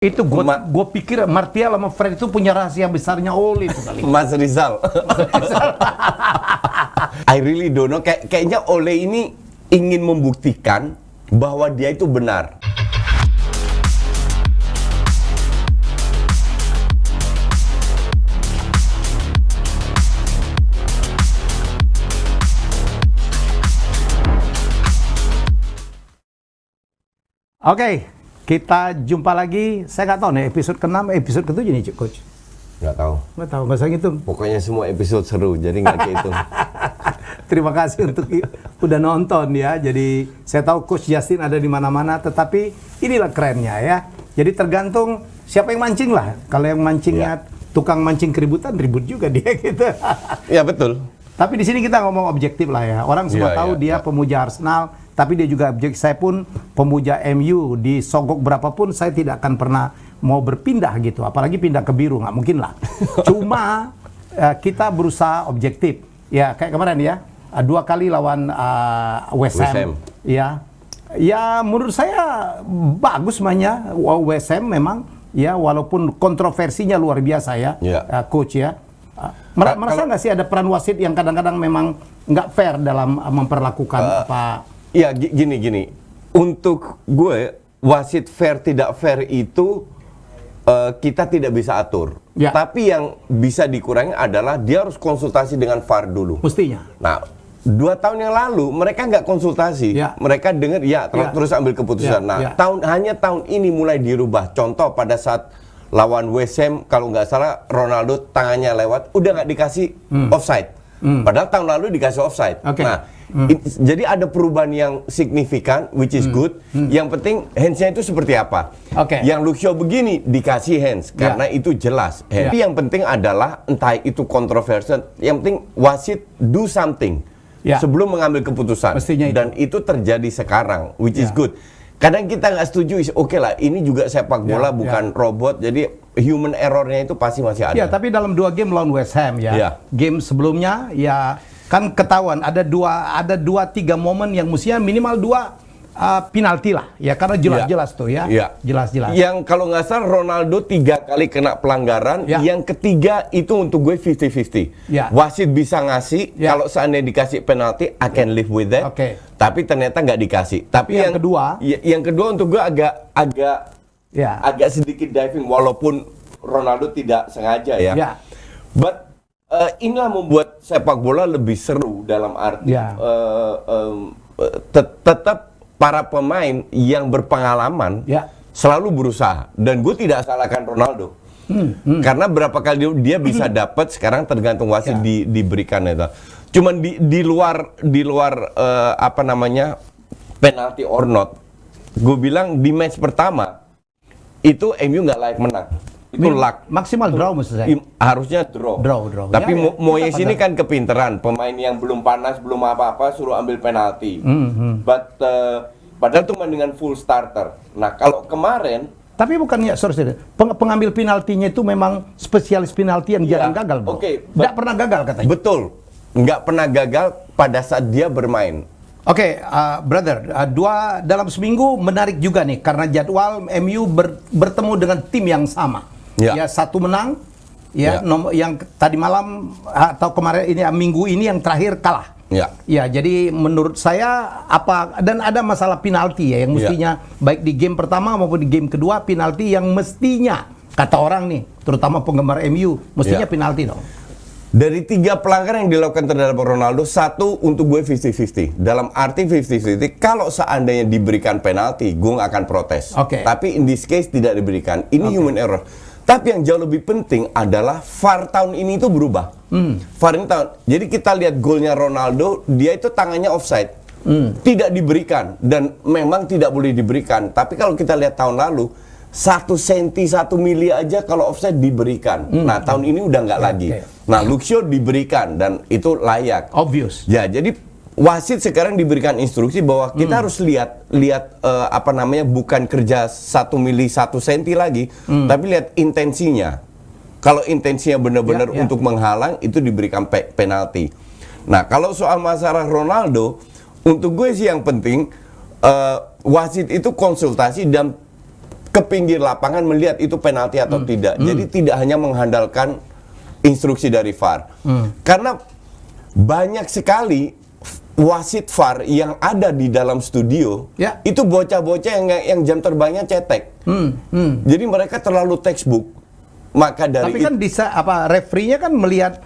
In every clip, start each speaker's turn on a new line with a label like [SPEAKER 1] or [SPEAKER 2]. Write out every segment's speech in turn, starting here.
[SPEAKER 1] Itu gue pikir Martial sama Fred itu punya rahasia besarnya Ole itu kali.
[SPEAKER 2] Mas Rizal. I really don't know. Kayaknya Ole ini ingin membuktikan bahwa dia itu benar.
[SPEAKER 1] Oke, kita jumpa lagi. Saya nggak tahu nih episode ke-6, episode ke-7 nih, Coach.
[SPEAKER 2] Nggak tahu.
[SPEAKER 1] Nggak tahu, nggak usah ngitung.
[SPEAKER 2] Pokoknya semua episode seru, jadi nggak kehitung.
[SPEAKER 1] Terima kasih untuk udah nonton ya. Jadi saya tahu Coach Justin ada di mana-mana, tetapi inilah kerennya ya. Jadi tergantung siapa yang mancing lah. Kalau yang mancingnya tukang mancing keributan, ribut juga dia gitu.
[SPEAKER 2] Ya betul.
[SPEAKER 1] Tapi di sini kita ngomong objektif lah ya. Orang semua tahu dia pemuja Arsenal, tapi dia juga objektif. Saya pun pemuja MU, disogok berapapun saya tidak akan pernah mau berpindah gitu. Apalagi pindah ke biru, nggak mungkin lah. Cuma kita berusaha objektif. Ya kayak kemarin ya, 2 kali lawan West Ham. Ya, ya menurut saya bagus mainnya West Ham memang. Ya walaupun kontroversinya luar biasa ya, Coach ya. Merasa nggak sih ada peran wasit yang kadang-kadang memang nggak fair dalam memperlakukan apa?
[SPEAKER 2] Ya gini. Untuk gue wasit fair tidak fair itu kita tidak bisa atur. Ya. Tapi yang bisa dikurangi adalah dia harus konsultasi dengan VAR dulu.
[SPEAKER 1] Mestinya.
[SPEAKER 2] Nah, 2 tahun yang lalu mereka nggak konsultasi. Ya. Mereka dengar terus ambil keputusan. Hanya tahun ini mulai dirubah. Contoh pada saat lawan West Ham, kalau nggak salah Ronaldo tangannya lewat, udah nggak dikasih offside. Padahal tahun lalu dikasih offside. Nah, jadi ada perubahan yang signifikan, which is good. Yang penting hands-nya itu seperti apa. Yang Luxio begini dikasih hands, karena itu jelas. Tapi yang penting adalah entah itu kontroversial, yang penting wasit do something sebelum mengambil keputusan. Dan itu terjadi sekarang, which is good. Kadang kita nggak setuju, oke lah, ini juga sepak bola bukan robot, jadi human errornya itu pasti masih ada.
[SPEAKER 1] Ya, tapi dalam 2 game lawan West Ham game sebelumnya ya kan ketahuan ada 2-3 momen yang mestinya minimal 2 penalti lah, ya karena jelas-jelas tuh ya, jelas-jelas.
[SPEAKER 2] Yang kalau nggak salah Ronaldo 3 kali kena pelanggaran, yang ketiga itu untuk gue 50-50. Wasit bisa ngasih, kalau seandainya dikasih penalti, I can live with that. Tapi ternyata nggak dikasih. Tapi yang kedua untuk gue agak sedikit diving, walaupun Ronaldo tidak sengaja ya. But inilah membuat sepak bola lebih seru dalam arti tetap para pemain yang berpengalaman selalu berusaha, dan gue tidak salahkan Ronaldo karena berapa kali dia bisa dapat, sekarang tergantung wasit diberikan itu. Cuman di luar apa namanya penalti or not, gue bilang di match pertama itu MU nggak layak menang. Itu luck.
[SPEAKER 1] Maksimal draw maksud saya.
[SPEAKER 2] Harusnya draw. Tapi Moyes ini kan kepinteran, pemain yang belum panas, belum apa-apa suruh ambil penalti. But padahal itu dengan full starter. Nah, kalau kemarin
[SPEAKER 1] tapi bukannya pengambil penaltinya itu memang spesialis penalti yang jarang gagal, bro. Nggak pernah gagal katanya.
[SPEAKER 2] Betul. Nggak pernah gagal pada saat dia bermain.
[SPEAKER 1] Brother, 2 dalam seminggu menarik juga nih karena jadwal MU bertemu dengan tim yang sama. Ya, 1 menang, yang tadi malam atau kemarin ini minggu ini yang terakhir kalah. Ya, jadi menurut saya dan ada masalah penalti ya yang mestinya baik di game pertama maupun di game kedua, penalti yang mestinya kata orang nih, terutama penggemar MU, mestinya penalti dong.
[SPEAKER 2] Dari 3 pelanggaran yang dilakukan terhadap Ronaldo, 1 untuk gue 50-50. Dalam arti 50-50, kalau seandainya diberikan penalti, gue nggak akan protes. Tapi in this case tidak diberikan. Ini human error. Tapi yang jauh lebih penting adalah VAR tahun ini itu berubah. VAR ini jadi kita lihat golnya Ronaldo, dia itu tangannya offside. Tidak diberikan, dan memang tidak boleh diberikan. Tapi kalau kita lihat tahun lalu, 1 senti 1 mili aja kalau offside diberikan. Nah, tahun ini udah nggak lagi. Nah, Luxio diberikan dan itu layak.
[SPEAKER 1] Obvious.
[SPEAKER 2] Ya, jadi wasit sekarang diberikan instruksi bahwa kita harus lihat apa namanya, bukan kerja 1 mili 1 senti lagi, tapi lihat intensinya. Kalau intensinya benar-benar untuk menghalang, itu diberikan penalti. Nah, kalau soal masalah Ronaldo, untuk gue sih yang penting wasit itu konsultasi dan ke pinggir lapangan melihat itu penalti atau tidak. Jadi tidak hanya mengandalkan instruksi dari VAR. Karena banyak sekali wasit VAR yang ada di dalam studio, itu bocah-bocah yang jam terbangnya cetek. Jadi mereka terlalu textbook. Maka dari
[SPEAKER 1] tapi kan referee-nya kan melihat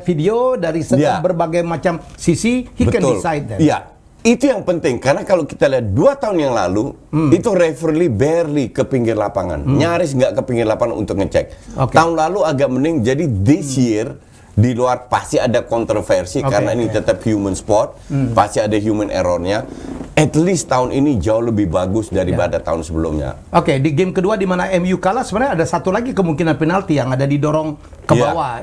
[SPEAKER 1] video dari berbagai macam sisi, he can decide that.
[SPEAKER 2] Iya, itu yang penting karena kalau kita lihat 2 tahun yang lalu itu referee barely ke pinggir lapangan, nyaris nggak ke pinggir lapangan untuk ngecek. Tahun lalu agak mending, jadi this year di luar pasti ada kontroversi karena ini tetap human sport, pasti ada human errornya. At least tahun ini jauh lebih bagus daripada tahun sebelumnya.
[SPEAKER 1] Di game kedua di mana MU kalah, sebenarnya ada satu lagi kemungkinan penalti yang ada didorong ke bawah.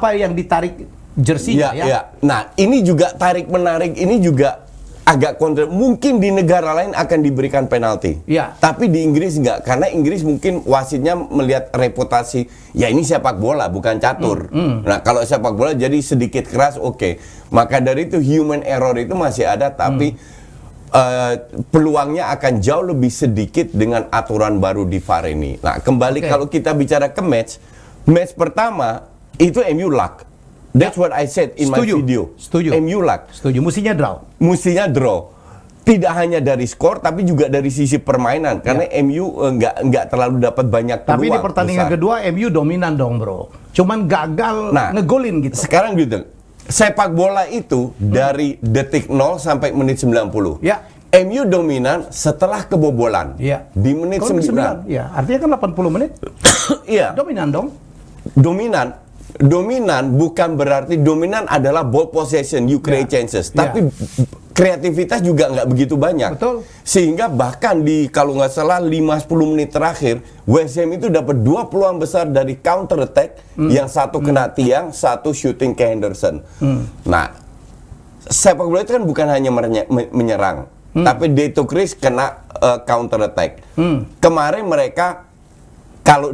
[SPEAKER 1] Yang ditarik jersinya
[SPEAKER 2] Nah, ini juga tarik menarik, ini juga agak kontra. Mungkin di negara lain akan diberikan penalti. Tapi di Inggris enggak, karena Inggris mungkin wasitnya melihat reputasi, ya ini sepak bola bukan catur. Nah, kalau sepak bola jadi sedikit keras, maka dari itu human error itu masih ada, tapi peluangnya akan jauh lebih sedikit dengan aturan baru di VAR ini. Nah, kembali kalau kita bicara ke match pertama itu MU luck. That's what I said in my video. MU luck.
[SPEAKER 1] Mestinya
[SPEAKER 2] draw. Tidak hanya dari skor tapi juga dari sisi permainan karena MU nggak terlalu dapat banyak peluang.
[SPEAKER 1] Tapi di pertandingan kedua MU dominan dong, bro. Cuman gagal ngegolin gitu.
[SPEAKER 2] Sekarang gitu. Sepak bola itu dari detik 0 sampai menit 90. MU dominan setelah kebobolan. Di menit 9.
[SPEAKER 1] Artinya kan 80 menit. Dominan dong.
[SPEAKER 2] Dominan bukan berarti dominan adalah ball possession, you create chances. Tapi kreativitas juga nggak begitu banyak.
[SPEAKER 1] Betul.
[SPEAKER 2] Sehingga bahkan di kalau nggak salah 5-10 menit terakhir, West Ham itu dapat 2 peluang besar dari counter attack, yang satu kena tiang, satu shooting ke Henderson. Nah, sepak bola itu kan bukan hanya menyerang, tapi day to risk kena counter attack. Kemarin mereka kalau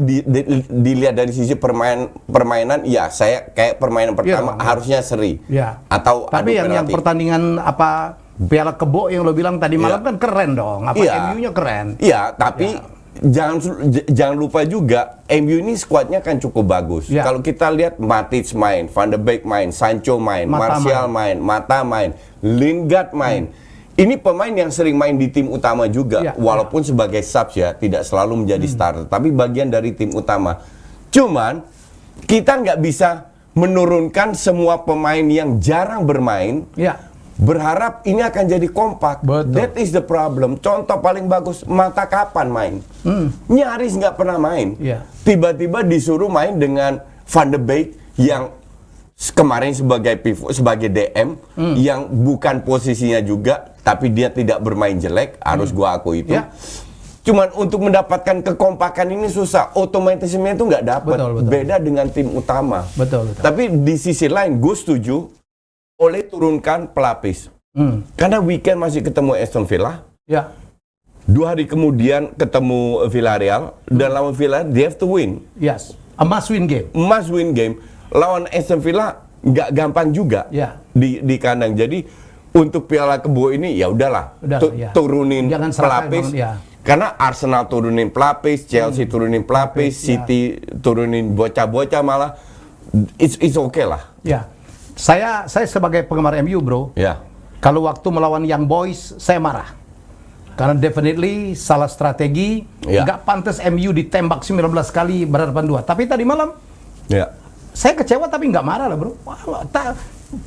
[SPEAKER 2] dilihat dari sisi permainan, ya saya kayak permainan pertama harusnya seri. Atau
[SPEAKER 1] tapi yang pertandingan Piala Kebo yang lo bilang tadi malam kan keren dong. MU-nya keren.
[SPEAKER 2] Tapi jangan lupa juga MU ini skuadnya kan cukup bagus. Kalau kita lihat Matic main, Van de Beek main, Sancho main, Martial main, Mata main, Lingard main. Ini pemain yang sering main di tim utama juga, walaupun sebagai subs tidak selalu menjadi starter, tapi bagian dari tim utama. Cuman kita nggak bisa menurunkan semua pemain yang jarang bermain, berharap ini akan jadi kompak. That is the problem. Contoh paling bagus, Mata kapan main? Nyaris nggak pernah main. Tiba-tiba disuruh main dengan Van de Beek yang kemarin sebagai pivot, sebagai DM, yang bukan posisinya juga, tapi dia tidak bermain jelek, harus gua akui itu. Cuman untuk mendapatkan kekompakan ini susah, otomatismenya itu nggak dapat. Beda dengan tim utama. Tapi di sisi lain, gue setuju, oleh turunkan pelapis. Karena weekend masih ketemu Aston Villa. 2 hari kemudian ketemu Villarreal, dan lawan Villarreal, they have to win.
[SPEAKER 1] A must win game.
[SPEAKER 2] Must win game. Lawan Aston Villa nggak gampang juga di kandang. Jadi untuk Piala Kebo ini ya udahlah, turunin pelapis. Karena Arsenal turunin pelapis, Chelsea turunin pelapis, City turunin bocah-bocah malah. It's okay lah.
[SPEAKER 1] Saya sebagai penggemar MU, bro. Kalau waktu melawan Young Boys saya marah. Karena definitely salah strategi. Nggak pantas MU ditembak 19 kali berhadapan 2. Tapi tadi malam saya kecewa tapi nggak marah lah, bro.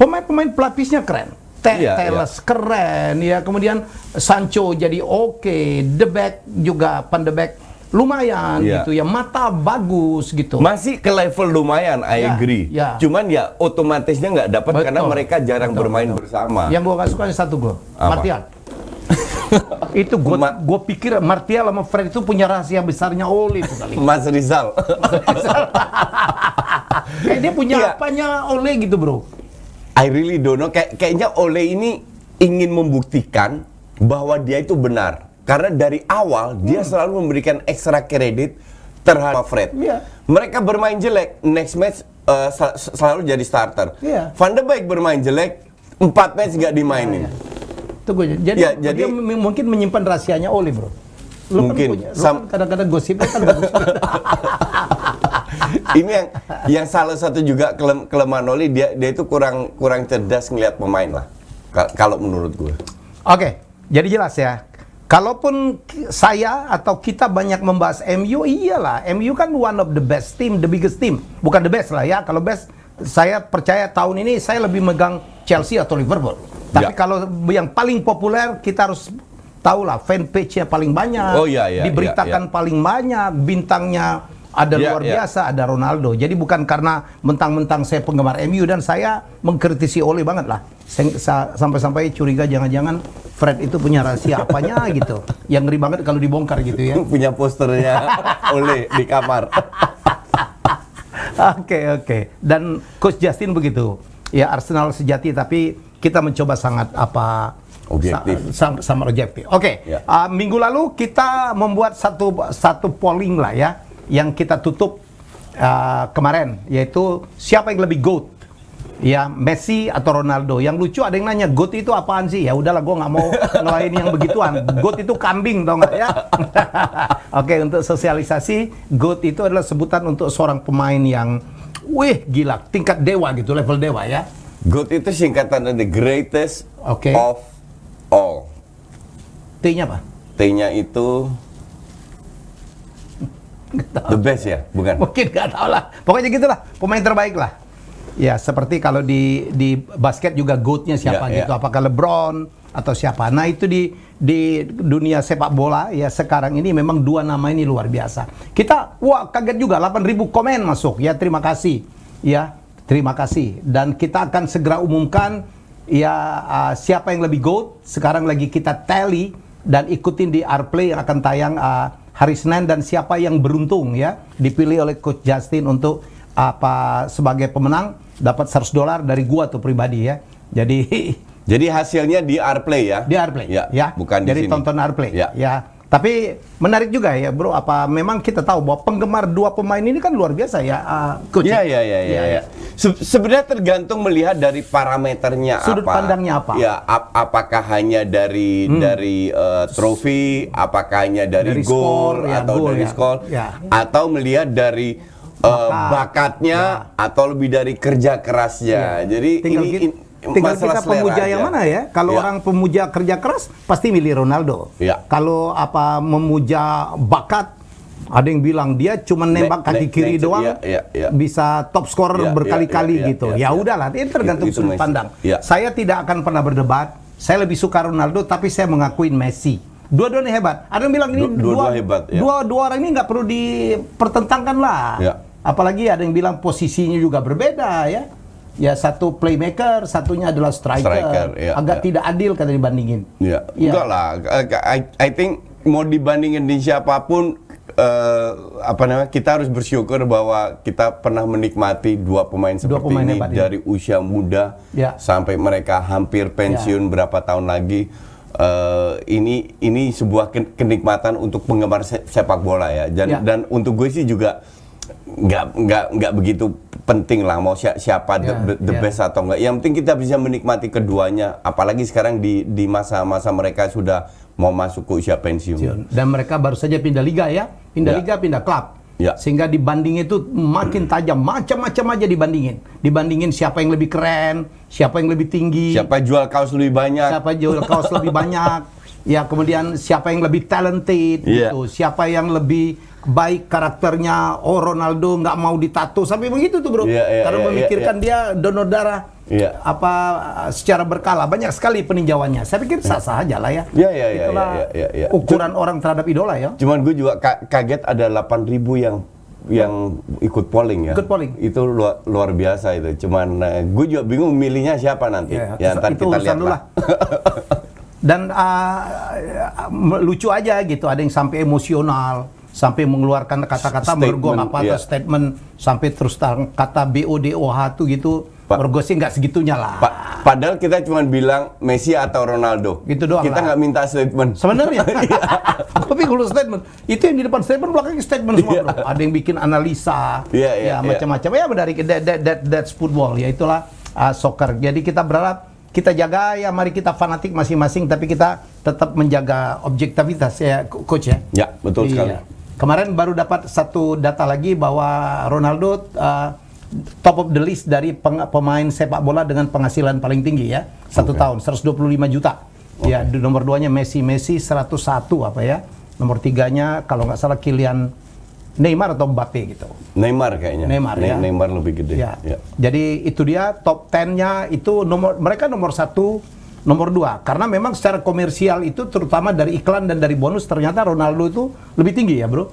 [SPEAKER 1] Pemain-pemain pelapisnya keren. Telles keren ya, kemudian Sancho jadi De Beek juga, Van de Beek lumayan gitu ya, Mata bagus gitu.
[SPEAKER 2] Masih ke level lumayan, I agree. Cuman ya otomatisnya nggak dapat karena mereka jarang bermain bersama.
[SPEAKER 1] Yang gua nggak suka satu gol, Martial. Itu gue pikir Martial sama Fred itu punya rahasia besarnya Ole itu kali.
[SPEAKER 2] Mas Rizal.
[SPEAKER 1] Kayak dia punya apanya Ole gitu, bro.
[SPEAKER 2] I really don't know. Kayaknya Ole ini ingin membuktikan bahwa dia itu benar. Karena dari awal dia selalu memberikan ekstra kredit terhadap Fred. Mereka bermain jelek, next match selalu jadi starter. Van de Beek bermain jelek, 4 match nggak dimainin.
[SPEAKER 1] Jadi dia mungkin menyimpan rahasianya Ole, bro.
[SPEAKER 2] mungkin
[SPEAKER 1] kadang-kadang gosipnya kan bagus.
[SPEAKER 2] Ini yang salah satu juga kelemahan Oli, dia itu kurang cerdas ngelihat pemain lah. Kalau menurut gue.
[SPEAKER 1] Oke, jadi jelas ya. Kalaupun saya atau kita banyak membahas MU, iyalah, MU kan one of the best team, the biggest team. Bukan the best lah ya. Kalau best, saya percaya tahun ini saya lebih megang Chelsea atau Liverpool. Tapi kalau yang paling populer, kita harus tahu lah, fanpage-nya paling banyak, diberitakan paling banyak, bintangnya ada luar biasa, ada Ronaldo. Jadi bukan karena mentang-mentang saya penggemar MU dan saya mengkritisi Ole banget lah. Sampai-sampai curiga jangan-jangan Fred itu punya rahasia apanya gitu. Yang ngeri banget kalau dibongkar gitu ya.
[SPEAKER 2] Punya posternya Ole di kamar.
[SPEAKER 1] Oke. Dan Coach Justin begitu. Ya, Arsenal sejati, tapi kita mencoba sangat objektif. Sama objektif. Oke. Minggu lalu kita membuat satu polling lah ya, yang kita tutup kemarin, yaitu siapa yang lebih GOAT, ya, Messi atau Ronaldo. Yang lucu ada yang nanya, GOAT itu apaan sih? Ya udahlah, gue nggak mau ngelain yang begituan. GOAT itu kambing, tau nggak ya? Oke, untuk sosialisasi, GOAT itu adalah sebutan untuk seorang pemain yang, wih gila, tingkat dewa gitu, level dewa ya.
[SPEAKER 2] GOAT itu singkatan dari the greatest of all.
[SPEAKER 1] T-nya apa?
[SPEAKER 2] T-nya itu the best ya, bukan?
[SPEAKER 1] Mungkin nggak tahu lah. Pokoknya gitulah, pemain terbaik lah. Ya, seperti kalau di basket juga GOAT-nya siapa gitu. Apakah LeBron atau siapa? Nah, itu di dunia sepak bola ya sekarang ini memang dua nama ini luar biasa. Kita kaget juga 8.000 komen masuk. Ya, terima kasih. Ya, terima kasih. Dan kita akan segera umumkan ya siapa yang lebih GOAT. Sekarang lagi kita tally dan ikutin di Rplay yang akan tayang hari Senin, dan siapa yang beruntung ya dipilih oleh Coach Justin untuk sebagai pemenang dapat $100 dari gua tuh pribadi ya. Jadi
[SPEAKER 2] hasilnya di Rplay ya.
[SPEAKER 1] Di Rplay ya.
[SPEAKER 2] Bukan di sini.
[SPEAKER 1] Jadi tonton Rplay
[SPEAKER 2] ya.
[SPEAKER 1] Tapi menarik juga ya, Bro. Memang kita tahu bahwa penggemar dua pemain ini kan luar biasa ya, Coach.
[SPEAKER 2] Ya. Sebenarnya tergantung melihat dari parameternya,
[SPEAKER 1] sudut pandangnya apa.
[SPEAKER 2] Ya, apakah hanya dari trofi, apakah hanya dari gol atau dari skor, atau melihat dari bakatnya atau lebih dari kerja kerasnya. Jadi
[SPEAKER 1] tinggal kita pemuja yang mana ya. Kalau orang pemuja kerja keras pasti milih Ronaldo. Kalau memuja bakat, ada yang bilang dia cuma nembak kaki kiri doang, bisa top scorer berkali-kali gitu. Ya udahlah, ini tergantung sudut pandang. Saya tidak akan pernah berdebat. Saya lebih suka Ronaldo, tapi saya mengakuin Messi. Dua-duanya hebat. Ada yang bilang ini dua orang ini nggak perlu dipertentangkan lah. Apalagi ada yang bilang posisinya juga berbeda ya. Ya, satu playmaker, satunya adalah striker. Agak tidak adil kalau dibandingin.
[SPEAKER 2] Enggak lah. I think mau dibandingin di siapapun, kita harus bersyukur bahwa kita pernah menikmati dua pemain seperti ini dari usia muda sampai mereka hampir pensiun berapa tahun lagi. Ini sebuah kenikmatan untuk penggemar sepak bola ya. Dan untuk gue sih juga nggak begitu penting lah mau siapa the best atau enggak. Yang penting kita bisa menikmati keduanya, apalagi sekarang di masa-masa mereka sudah mau masuk ke usia pensiun.
[SPEAKER 1] Dan mereka baru saja pindah liga ya, pindah klub. Sehingga dibandingin itu makin tajam, macam-macam aja dibandingin siapa yang lebih keren, siapa yang lebih tinggi,
[SPEAKER 2] siapa jual kaos lebih banyak,
[SPEAKER 1] ya, kemudian siapa yang lebih talented gitu, siapa yang lebih baik karakternya. Ronaldo nggak mau ditato sampai begitu tuh, Bro. Karena memikirkan dia donor darah secara berkala. Banyak sekali peninjauannya. Saya pikir sah-sah aja lah ya. Itulah ukuran orang terhadap idola ya.
[SPEAKER 2] Cuman gue juga kaget ada 8.000 yang ikut polling ya. Itu luar biasa itu. Cuman gue juga bingung milihnya siapa nanti. Ntar kita lihat lah.
[SPEAKER 1] Dan lucu aja gitu, ada yang sampai emosional, sampai mengeluarkan kata-kata menurut gue nggak patut, statement sampai terus kata BODOH tuh gitu. Menurut gue sih nggak segitunya lah.
[SPEAKER 2] Padahal kita cuma bilang Messi atau Ronaldo.
[SPEAKER 1] Gitu doang.
[SPEAKER 2] Kita nggak minta statement.
[SPEAKER 1] Sebenarnya. Tapi kalau statement, itu yang di depan statement, belakangnya statement semua, Bro. Ada yang bikin analisa, macam-macam. Ya benar, that's football. Ya itulah soccer. Jadi kita berharap kita jaga ya, mari kita fanatik masing-masing, tapi kita tetap menjaga objektivitas ya, coach ya.
[SPEAKER 2] Ya, betul sekali.
[SPEAKER 1] Kemarin baru dapat satu data lagi bahwa Ronaldo top of the list dari pemain sepak bola dengan penghasilan paling tinggi ya, satu tahun 125 juta. Ya, nomor 2-nya Messi 101 apa ya. Nomor 3-nya kalau nggak salah Kylian Neymar atau Mbappe gitu.
[SPEAKER 2] Neymar kayaknya.
[SPEAKER 1] Neymar ya.
[SPEAKER 2] Neymar lebih gede.
[SPEAKER 1] Ya. Jadi itu dia top 10-nya itu mereka nomor 1, nomor 2. Karena memang secara komersial itu terutama dari iklan dan dari bonus ternyata Ronaldo itu lebih tinggi ya, Bro.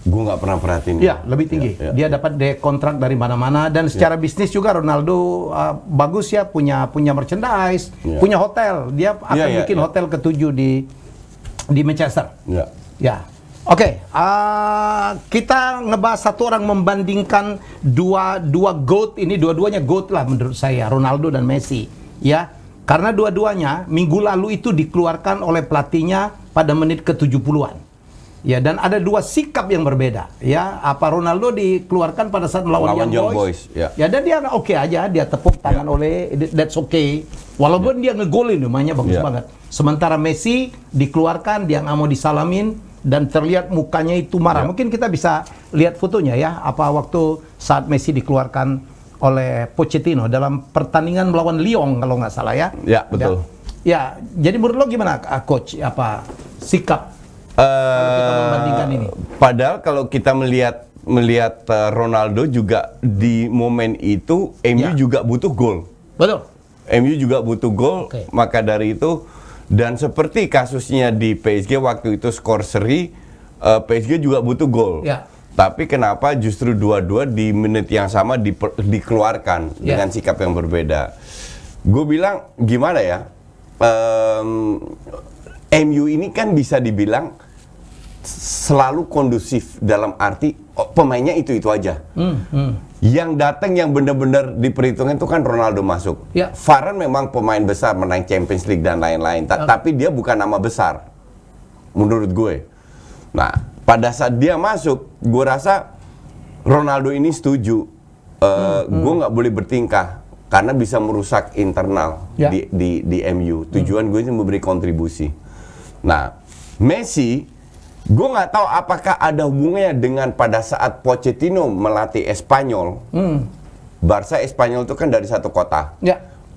[SPEAKER 2] Gue nggak pernah perhatiin.
[SPEAKER 1] Iya, lebih tinggi. Dia dapat kontrak dari mana-mana dan secara bisnis juga Ronaldo bagus ya, punya merchandise, punya hotel. Dia akan bikin hotel ke-7 di Manchester. Ya. Oke, kita ngebahas satu orang membandingkan dua GOAT ini, dua-duanya GOAT lah menurut saya, Ronaldo dan Messi. Ya, karena dua-duanya minggu lalu itu dikeluarkan oleh pelatihnya pada menit ke-70-an. Ya, dan ada dua sikap yang berbeda. Ya, Ronaldo dikeluarkan pada saat melawan Young Boys. Ya, dan dia oke aja, dia tepuk tangan oleh that's okay. Walaupun dia ngegolin, mainnya bagus banget. Sementara Messi dikeluarkan, dia nggak mau disalamin dan terlihat mukanya itu marah. Mungkin kita bisa lihat fotonya ya, waktu saat Messi dikeluarkan oleh Pochettino dalam pertandingan melawan Lyon kalau nggak salah ya.
[SPEAKER 2] Ya, betul.
[SPEAKER 1] Ya, jadi menurut lo gimana, coach? Sikap kalau kita membandingkan ini?
[SPEAKER 2] Padahal kalau kita melihat Ronaldo juga di momen itu MU juga butuh gol.
[SPEAKER 1] Betul.
[SPEAKER 2] MU juga butuh gol, maka dari itu dan seperti kasusnya di PSG waktu itu skor seri, PSG juga butuh gol. Ya. Tapi kenapa justru dua-dua di menit yang sama dikeluarkan dengan sikap yang berbeda? Gue bilang gimana ya? MU ini kan bisa dibilang selalu kondusif dalam arti pemainnya itu aja. Yang datang yang benar-benar diperhitungkan itu kan Ronaldo masuk. Varane memang pemain besar, menang Champions League dan lain-lain. Tapi dia bukan nama besar menurut gue. Nah, pada saat dia masuk, gue rasa Ronaldo ini setuju. Gue nggak boleh bertingkah karena bisa merusak internal di MU. Tujuan gue ini memberi kontribusi. Nah, Messi, gue nggak tahu apakah ada hubungannya dengan pada saat Pochettino melatih Espanyol. Barca Espanyol itu kan dari satu kota.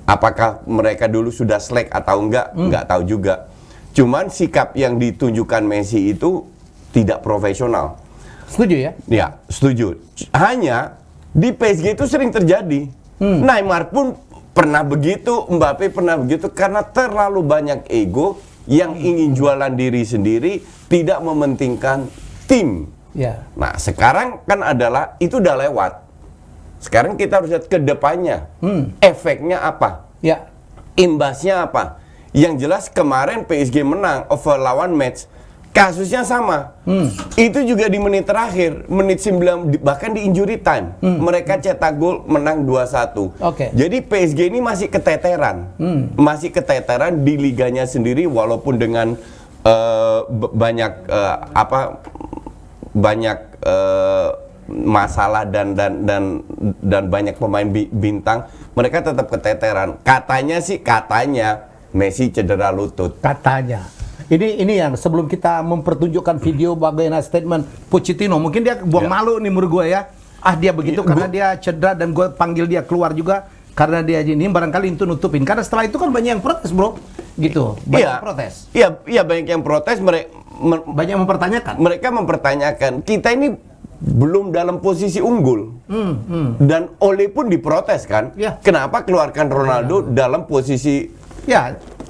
[SPEAKER 2] Apakah mereka dulu sudah selek atau enggak? Nggak tahu juga. Cuman sikap yang ditunjukkan Messi itu tidak profesional.
[SPEAKER 1] Setuju ya?
[SPEAKER 2] Ya, setuju. Hanya di PSG itu sering terjadi. Neymar pun pernah begitu, Mbappe pernah begitu karena terlalu banyak ego yang ingin jualan diri sendiri, tidak mementingkan tim. Nah, sekarang kan adalah itu udah lewat. Sekarang kita harus lihat ke depannya. Efeknya apa? Imbasnya apa? Yang jelas kemarin PSG menang over lawan match. Kasusnya sama. Itu juga di menit terakhir, menit 9 bahkan di injury time. Mereka cetak gol menang 2-1. Jadi PSG ini masih keteteran. Masih keteteran di liganya sendiri walaupun dengan banyak masalah dan banyak pemain bintang, mereka tetap keteteran. Katanya Messi cedera lutut.
[SPEAKER 1] Katanya. Ini yang sebelum kita mempertunjukkan video bagaimana statement Pochettino, mungkin dia buang malu nih menurut gue ya. Dia begitu karena dia cedera dan gue panggil dia keluar juga karena dia ini barangkali itu nutupin. Karena setelah itu kan banyak yang protes, bro. Gitu. Banyak yang protes.
[SPEAKER 2] Iya, banyak yang protes,
[SPEAKER 1] banyak yang mempertanyakan.
[SPEAKER 2] Mereka mempertanyakan, kita ini belum dalam posisi unggul. Dan Ole pun diprotes kan. Kenapa keluarkan Ronaldo dalam posisi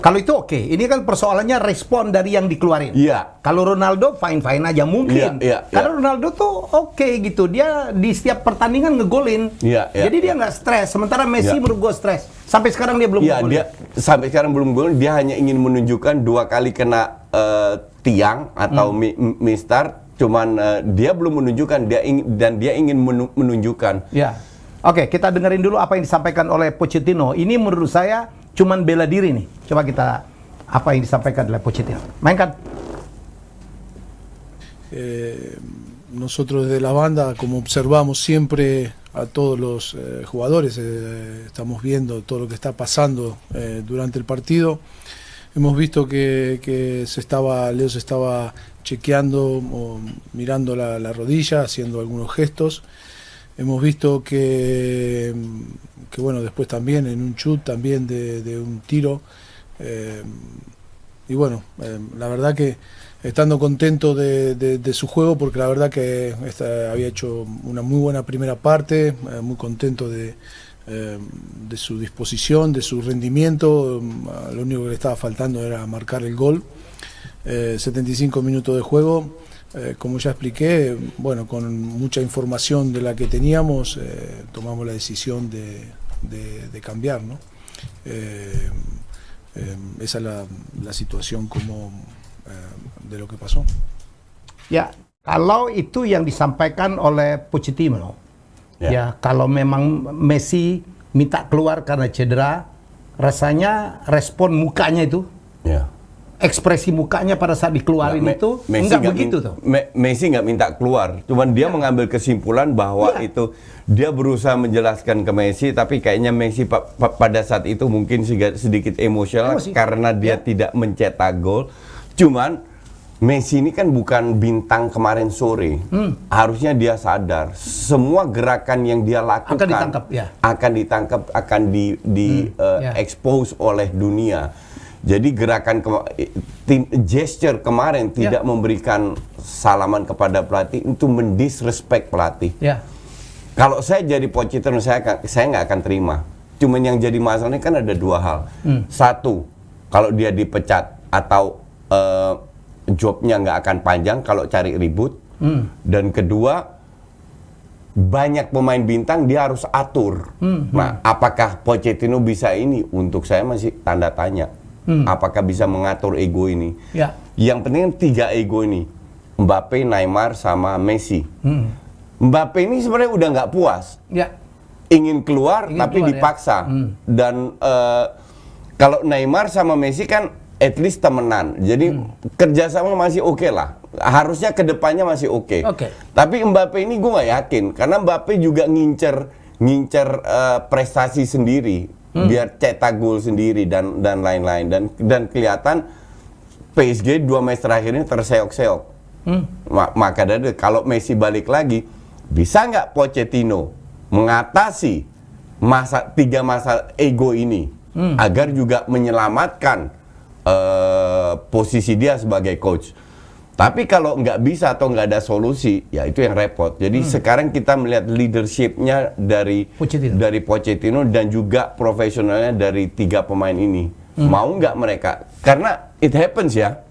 [SPEAKER 1] kalau itu oke. Ini kan persoalannya respon dari yang dikeluarin. Kalau Ronaldo fine-fine aja mungkin. Kalau Ronaldo tuh oke gitu. Dia di setiap pertandingan ngegolin. Jadi dia nggak stres. Sementara Messi menurut gue stres. Sampai sekarang dia belum ngegolin.
[SPEAKER 2] Sampai sekarang belum ngegolin. Dia hanya ingin menunjukkan 2 kali kena tiang atau mistar. Cuman dia belum menunjukkan. Dia ingin menunjukkan.
[SPEAKER 1] Oke, kita dengerin dulu apa yang disampaikan oleh Pochettino. Ini menurut saya cuman bela diri nih. Coba kita apa yang disampaikan oleh Pochettino. Mainkan.
[SPEAKER 3] Nosotros desde la banda, como observamos siempre a todos los jugadores. Estamos viendo todo lo que está pasando durante el partido. Hemos visto que Leo se estaba chequeando o mirando la rodilla, haciendo algunos gestos. Hemos visto que bueno, después también en un shoot también de un tiro. Y bueno, la verdad que estando contento de su juego, porque la verdad que había hecho una muy buena primera parte, muy contento de su disposición, de su rendimiento. Lo único que le estaba faltando era marcar el gol. 75 minutos de juego, como ya expliqué, bueno, con mucha información de la que teníamos, tomamos la decisión de cambiar, ¿no? Esa es la situación de lo que pasó.
[SPEAKER 1] Ya, kalau itu yang disampaikan oleh Pochettino, ya kalau memang Messi minta keluar karena cedera, rasanya respon mukanya itu, ekspresi mukanya pada saat dikeluarin itu enggak begitu tuh.
[SPEAKER 2] Messi nggak minta keluar, cuman dia mengambil kesimpulan bahwa itu dia berusaha menjelaskan ke Messi, tapi kayaknya Messi pada saat itu mungkin sedikit emosional karena dia tidak mencetak gol. Cuman Messi ini kan bukan bintang kemarin sore. Harusnya dia sadar semua gerakan yang dia lakukan akan ditangkap, akan expose oleh dunia. Jadi gerakan gesture kemarin tidak memberikan salaman kepada pelatih, itu mendisrespect pelatih. Kalau saya jadi Pochettino, saya nggak akan terima. Cuman yang jadi masalahnya kan ada dua hal. Satu, kalau dia dipecat atau jobnya nggak akan panjang kalau cari ribut. Dan kedua, banyak pemain bintang dia harus atur. Nah, apakah Pochettino bisa ini? Untuk saya masih tanda tanya. Apakah bisa mengatur ego ini? Yang penting 3 ego ini, Mbappe, Neymar, sama Messi. Mbappe ini sebenarnya udah nggak puas, ingin keluar tapi dipaksa. Dan kalau Neymar sama Messi kan at least temenan, jadi kerjasama masih oke lah. Harusnya kedepannya masih oke. Tapi Mbappe ini gue nggak yakin, karena Mbappe juga ngincer prestasi sendiri. Biar cetak gol sendiri dan lain-lain, dan kelihatan PSG 2 match terakhir ini terseok-seok. Maka dari kalau Messi balik lagi, bisa nggak Pochettino mengatasi 3 masa ego ini agar juga menyelamatkan posisi dia sebagai coach. Tapi kalau nggak bisa atau nggak ada solusi, ya itu yang repot. Jadi sekarang kita melihat leadershipnya dari Pochettino dan juga profesionalnya dari 3 pemain ini. Mau nggak mereka? Karena it happens ya.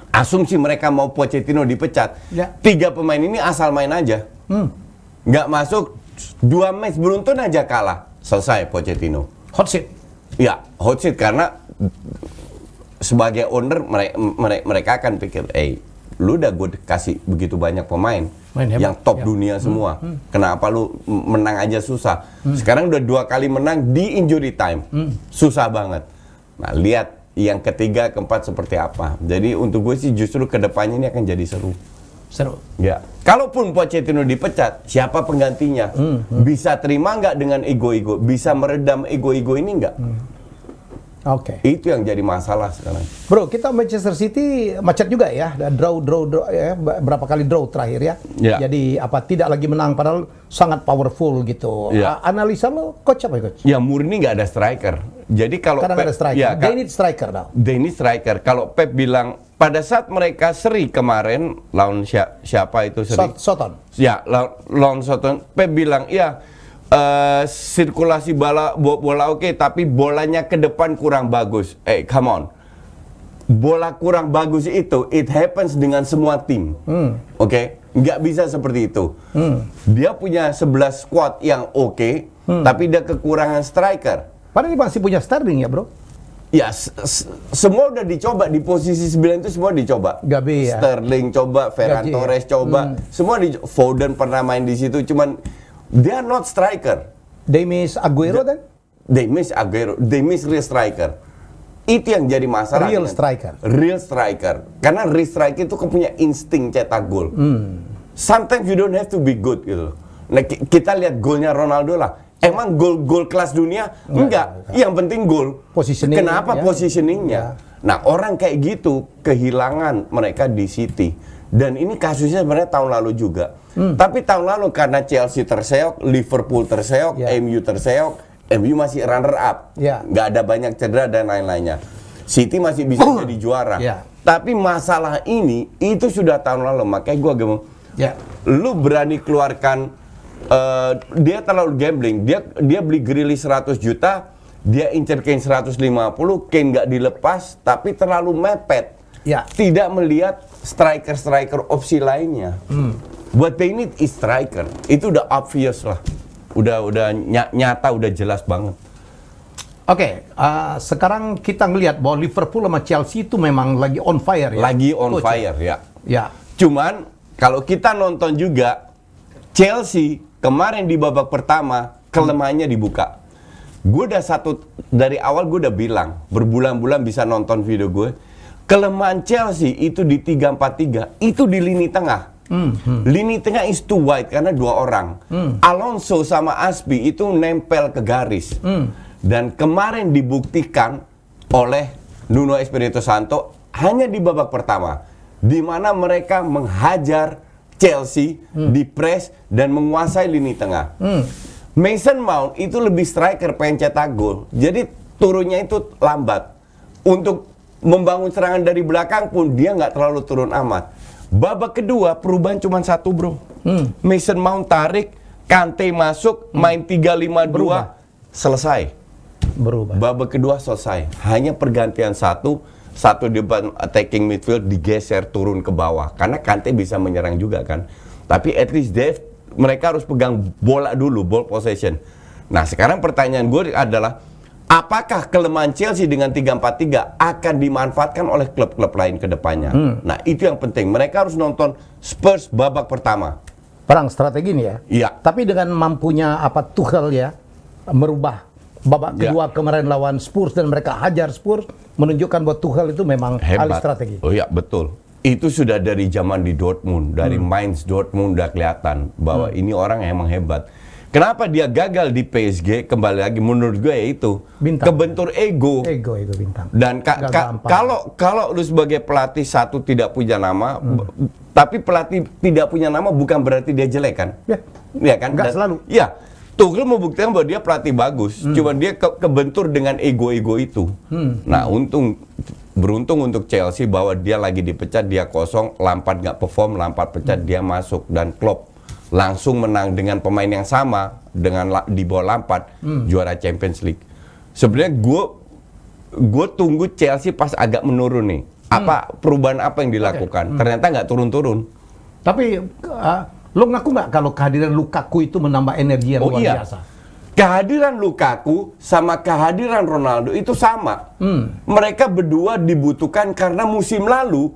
[SPEAKER 2] Asumsi mereka mau Pochettino dipecat. 3 pemain ini asal main aja. Nggak masuk, 2 match beruntun aja kalah. Selesai Pochettino.
[SPEAKER 1] Hot seat.
[SPEAKER 2] Ya, hot seat karena sebagai owner mereka akan pikir, lu udah gue kasih begitu banyak pemain yang top dunia semua. Kenapa lu menang aja susah? Sekarang udah 2 kali menang di injury time. Susah banget. Nah, lihat yang ketiga, keempat seperti apa. Jadi untuk gue sih justru kedepannya ini akan jadi seru. Ya. Kalaupun Pochettino dipecat, siapa penggantinya? Bisa terima nggak dengan ego-ego? Bisa meredam ego-ego ini nggak? Itu yang jadi masalah sekarang.
[SPEAKER 1] Bro, kita Manchester City macet juga ya, draw ya, berapa kali draw terakhir ya. Jadi tidak lagi menang padahal sangat powerful gitu. Analisa lo coach apa ya, coach?
[SPEAKER 2] Ya, murni nggak ada striker. Jadi kalau
[SPEAKER 1] Pep, ada striker. They need striker now.
[SPEAKER 2] They need striker. Kalau Pep bilang pada saat mereka seri kemarin lawan siapa itu seri?
[SPEAKER 1] Soton.
[SPEAKER 2] Ya, lawan Soton. Pep bilang, sirkulasi bola oke, tapi bolanya ke depan kurang bagus. Come on. Bola kurang bagus itu, it happens dengan semua tim. Nggak bisa seperti itu. Dia punya 11 squad yang oke, tapi dia kekurangan striker.
[SPEAKER 1] Padahal dia masih punya Sterling ya, bro?
[SPEAKER 2] Ya, semua udah dicoba di posisi 9 itu, semua dicoba.
[SPEAKER 1] Gabi ya.
[SPEAKER 2] Sterling coba, Ferran Torres coba, semua Foden pernah main di situ, cuman they are not striker.
[SPEAKER 1] They miss Aguero then?
[SPEAKER 2] They miss Aguero. They miss real striker. Itu yang jadi masalah.
[SPEAKER 1] Real striker.
[SPEAKER 2] Real striker. Karena real striker itu punya insting cetak gol. Sometimes you don't have to be good gitu. Nah, kita lihat golnya Ronaldo lah. Emang gol kelas dunia? Enggak. Yang penting gol.
[SPEAKER 1] Positioning.
[SPEAKER 2] Kenapa positioningnya? Nah, orang kayak gitu kehilangan mereka di City. Dan ini kasusnya sebenarnya tahun lalu juga. Tapi tahun lalu karena Chelsea terseok, Liverpool terseok, MU terseok, MU masih runner up. Nggak ada banyak cedera dan lain-lainnya. City masih bisa jadi juara. Tapi masalah ini itu sudah tahun lalu. Makanya gue gemuk. Lu berani keluarkan dia terlalu gambling. Dia beli Grealish 100 juta, dia incer Kane 150, Kane nggak dilepas, tapi terlalu mepet. Tidak melihat striker opsi lainnya. Buat they need is striker. Itu udah obvious lah. Udah nyata, udah jelas banget.
[SPEAKER 1] Oke, sekarang kita ngelihat bahwa Liverpool sama Chelsea itu memang lagi on fire ya.
[SPEAKER 2] Lagi on fire ya. Cuman kalau kita nonton juga Chelsea kemarin di babak pertama kelemahannya dibuka. Gue udah dari awal gue udah bilang, berbulan-bulan bisa nonton video gue. Kelemahan Chelsea itu di 3-4-3, itu di lini tengah. Lini tengah is too wide karena 2 orang. Alonso sama Aspi itu nempel ke garis. Dan kemarin dibuktikan oleh Nuno Espirito Santo hanya di babak pertama, di mana mereka menghajar Chelsea di press dan menguasai lini tengah. Mason Mount itu lebih striker, pengen cetak gol. Jadi turunnya itu lambat. Untuk membangun serangan dari belakang pun dia nggak terlalu turun amat. Babak kedua perubahan cuma 1 bro. Mason Mount tarik, Kante masuk, main 3-5-2, selesai.
[SPEAKER 1] Berubah.
[SPEAKER 2] Babak kedua selesai. Hanya pergantian satu di depan attacking midfield digeser turun ke bawah. Karena Kante bisa menyerang juga kan. Tapi at least mereka harus pegang bola dulu, ball possession. Nah sekarang pertanyaan gue adalah, apakah kelemahan Chelsea dengan 3-4-3 akan dimanfaatkan oleh klub-klub lain ke depannya? Nah itu yang penting. Mereka harus nonton Spurs babak pertama.
[SPEAKER 1] Perang strategi nih ya?
[SPEAKER 2] Iya.
[SPEAKER 1] Tapi dengan mampunya Tuchel ya, merubah babak kedua kemarin lawan Spurs dan mereka hajar Spurs, menunjukkan bahwa Tuchel itu memang ahli strategi.
[SPEAKER 2] Oh iya betul. Itu sudah dari zaman di Dortmund, dari Mainz Dortmund udah kelihatan bahwa ini orang emang hebat. Kenapa dia gagal di PSG? Kembali lagi menurut gue ya itu kebentur ego
[SPEAKER 1] bintang.
[SPEAKER 2] Dan kalau lu sebagai pelatih satu tidak punya nama, tapi pelatih tidak punya nama bukan berarti dia jelek kan? Ya kan?
[SPEAKER 1] Enggak selalu.
[SPEAKER 2] Ya. Tuchel membuktikan bahwa dia pelatih bagus, cuma dia kebentur dengan ego-ego itu. Nah, beruntung untuk Chelsea bahwa dia lagi dipecat, dia kosong, Lampard nggak perform, Lampard pecat, dia masuk, dan Klopp langsung menang dengan pemain yang sama dengan di bawah Lampard, juara Champions League. Sebenarnya gue tunggu Chelsea pas agak menurun nih. Perubahan apa yang dilakukan? Ternyata nggak turun-turun.
[SPEAKER 1] Tapi lo ngaku nggak kalau kehadiran Lukaku itu menambah energi yang luar biasa?
[SPEAKER 2] Kehadiran Lukaku sama kehadiran Ronaldo itu sama. Mereka berdua dibutuhkan karena musim lalu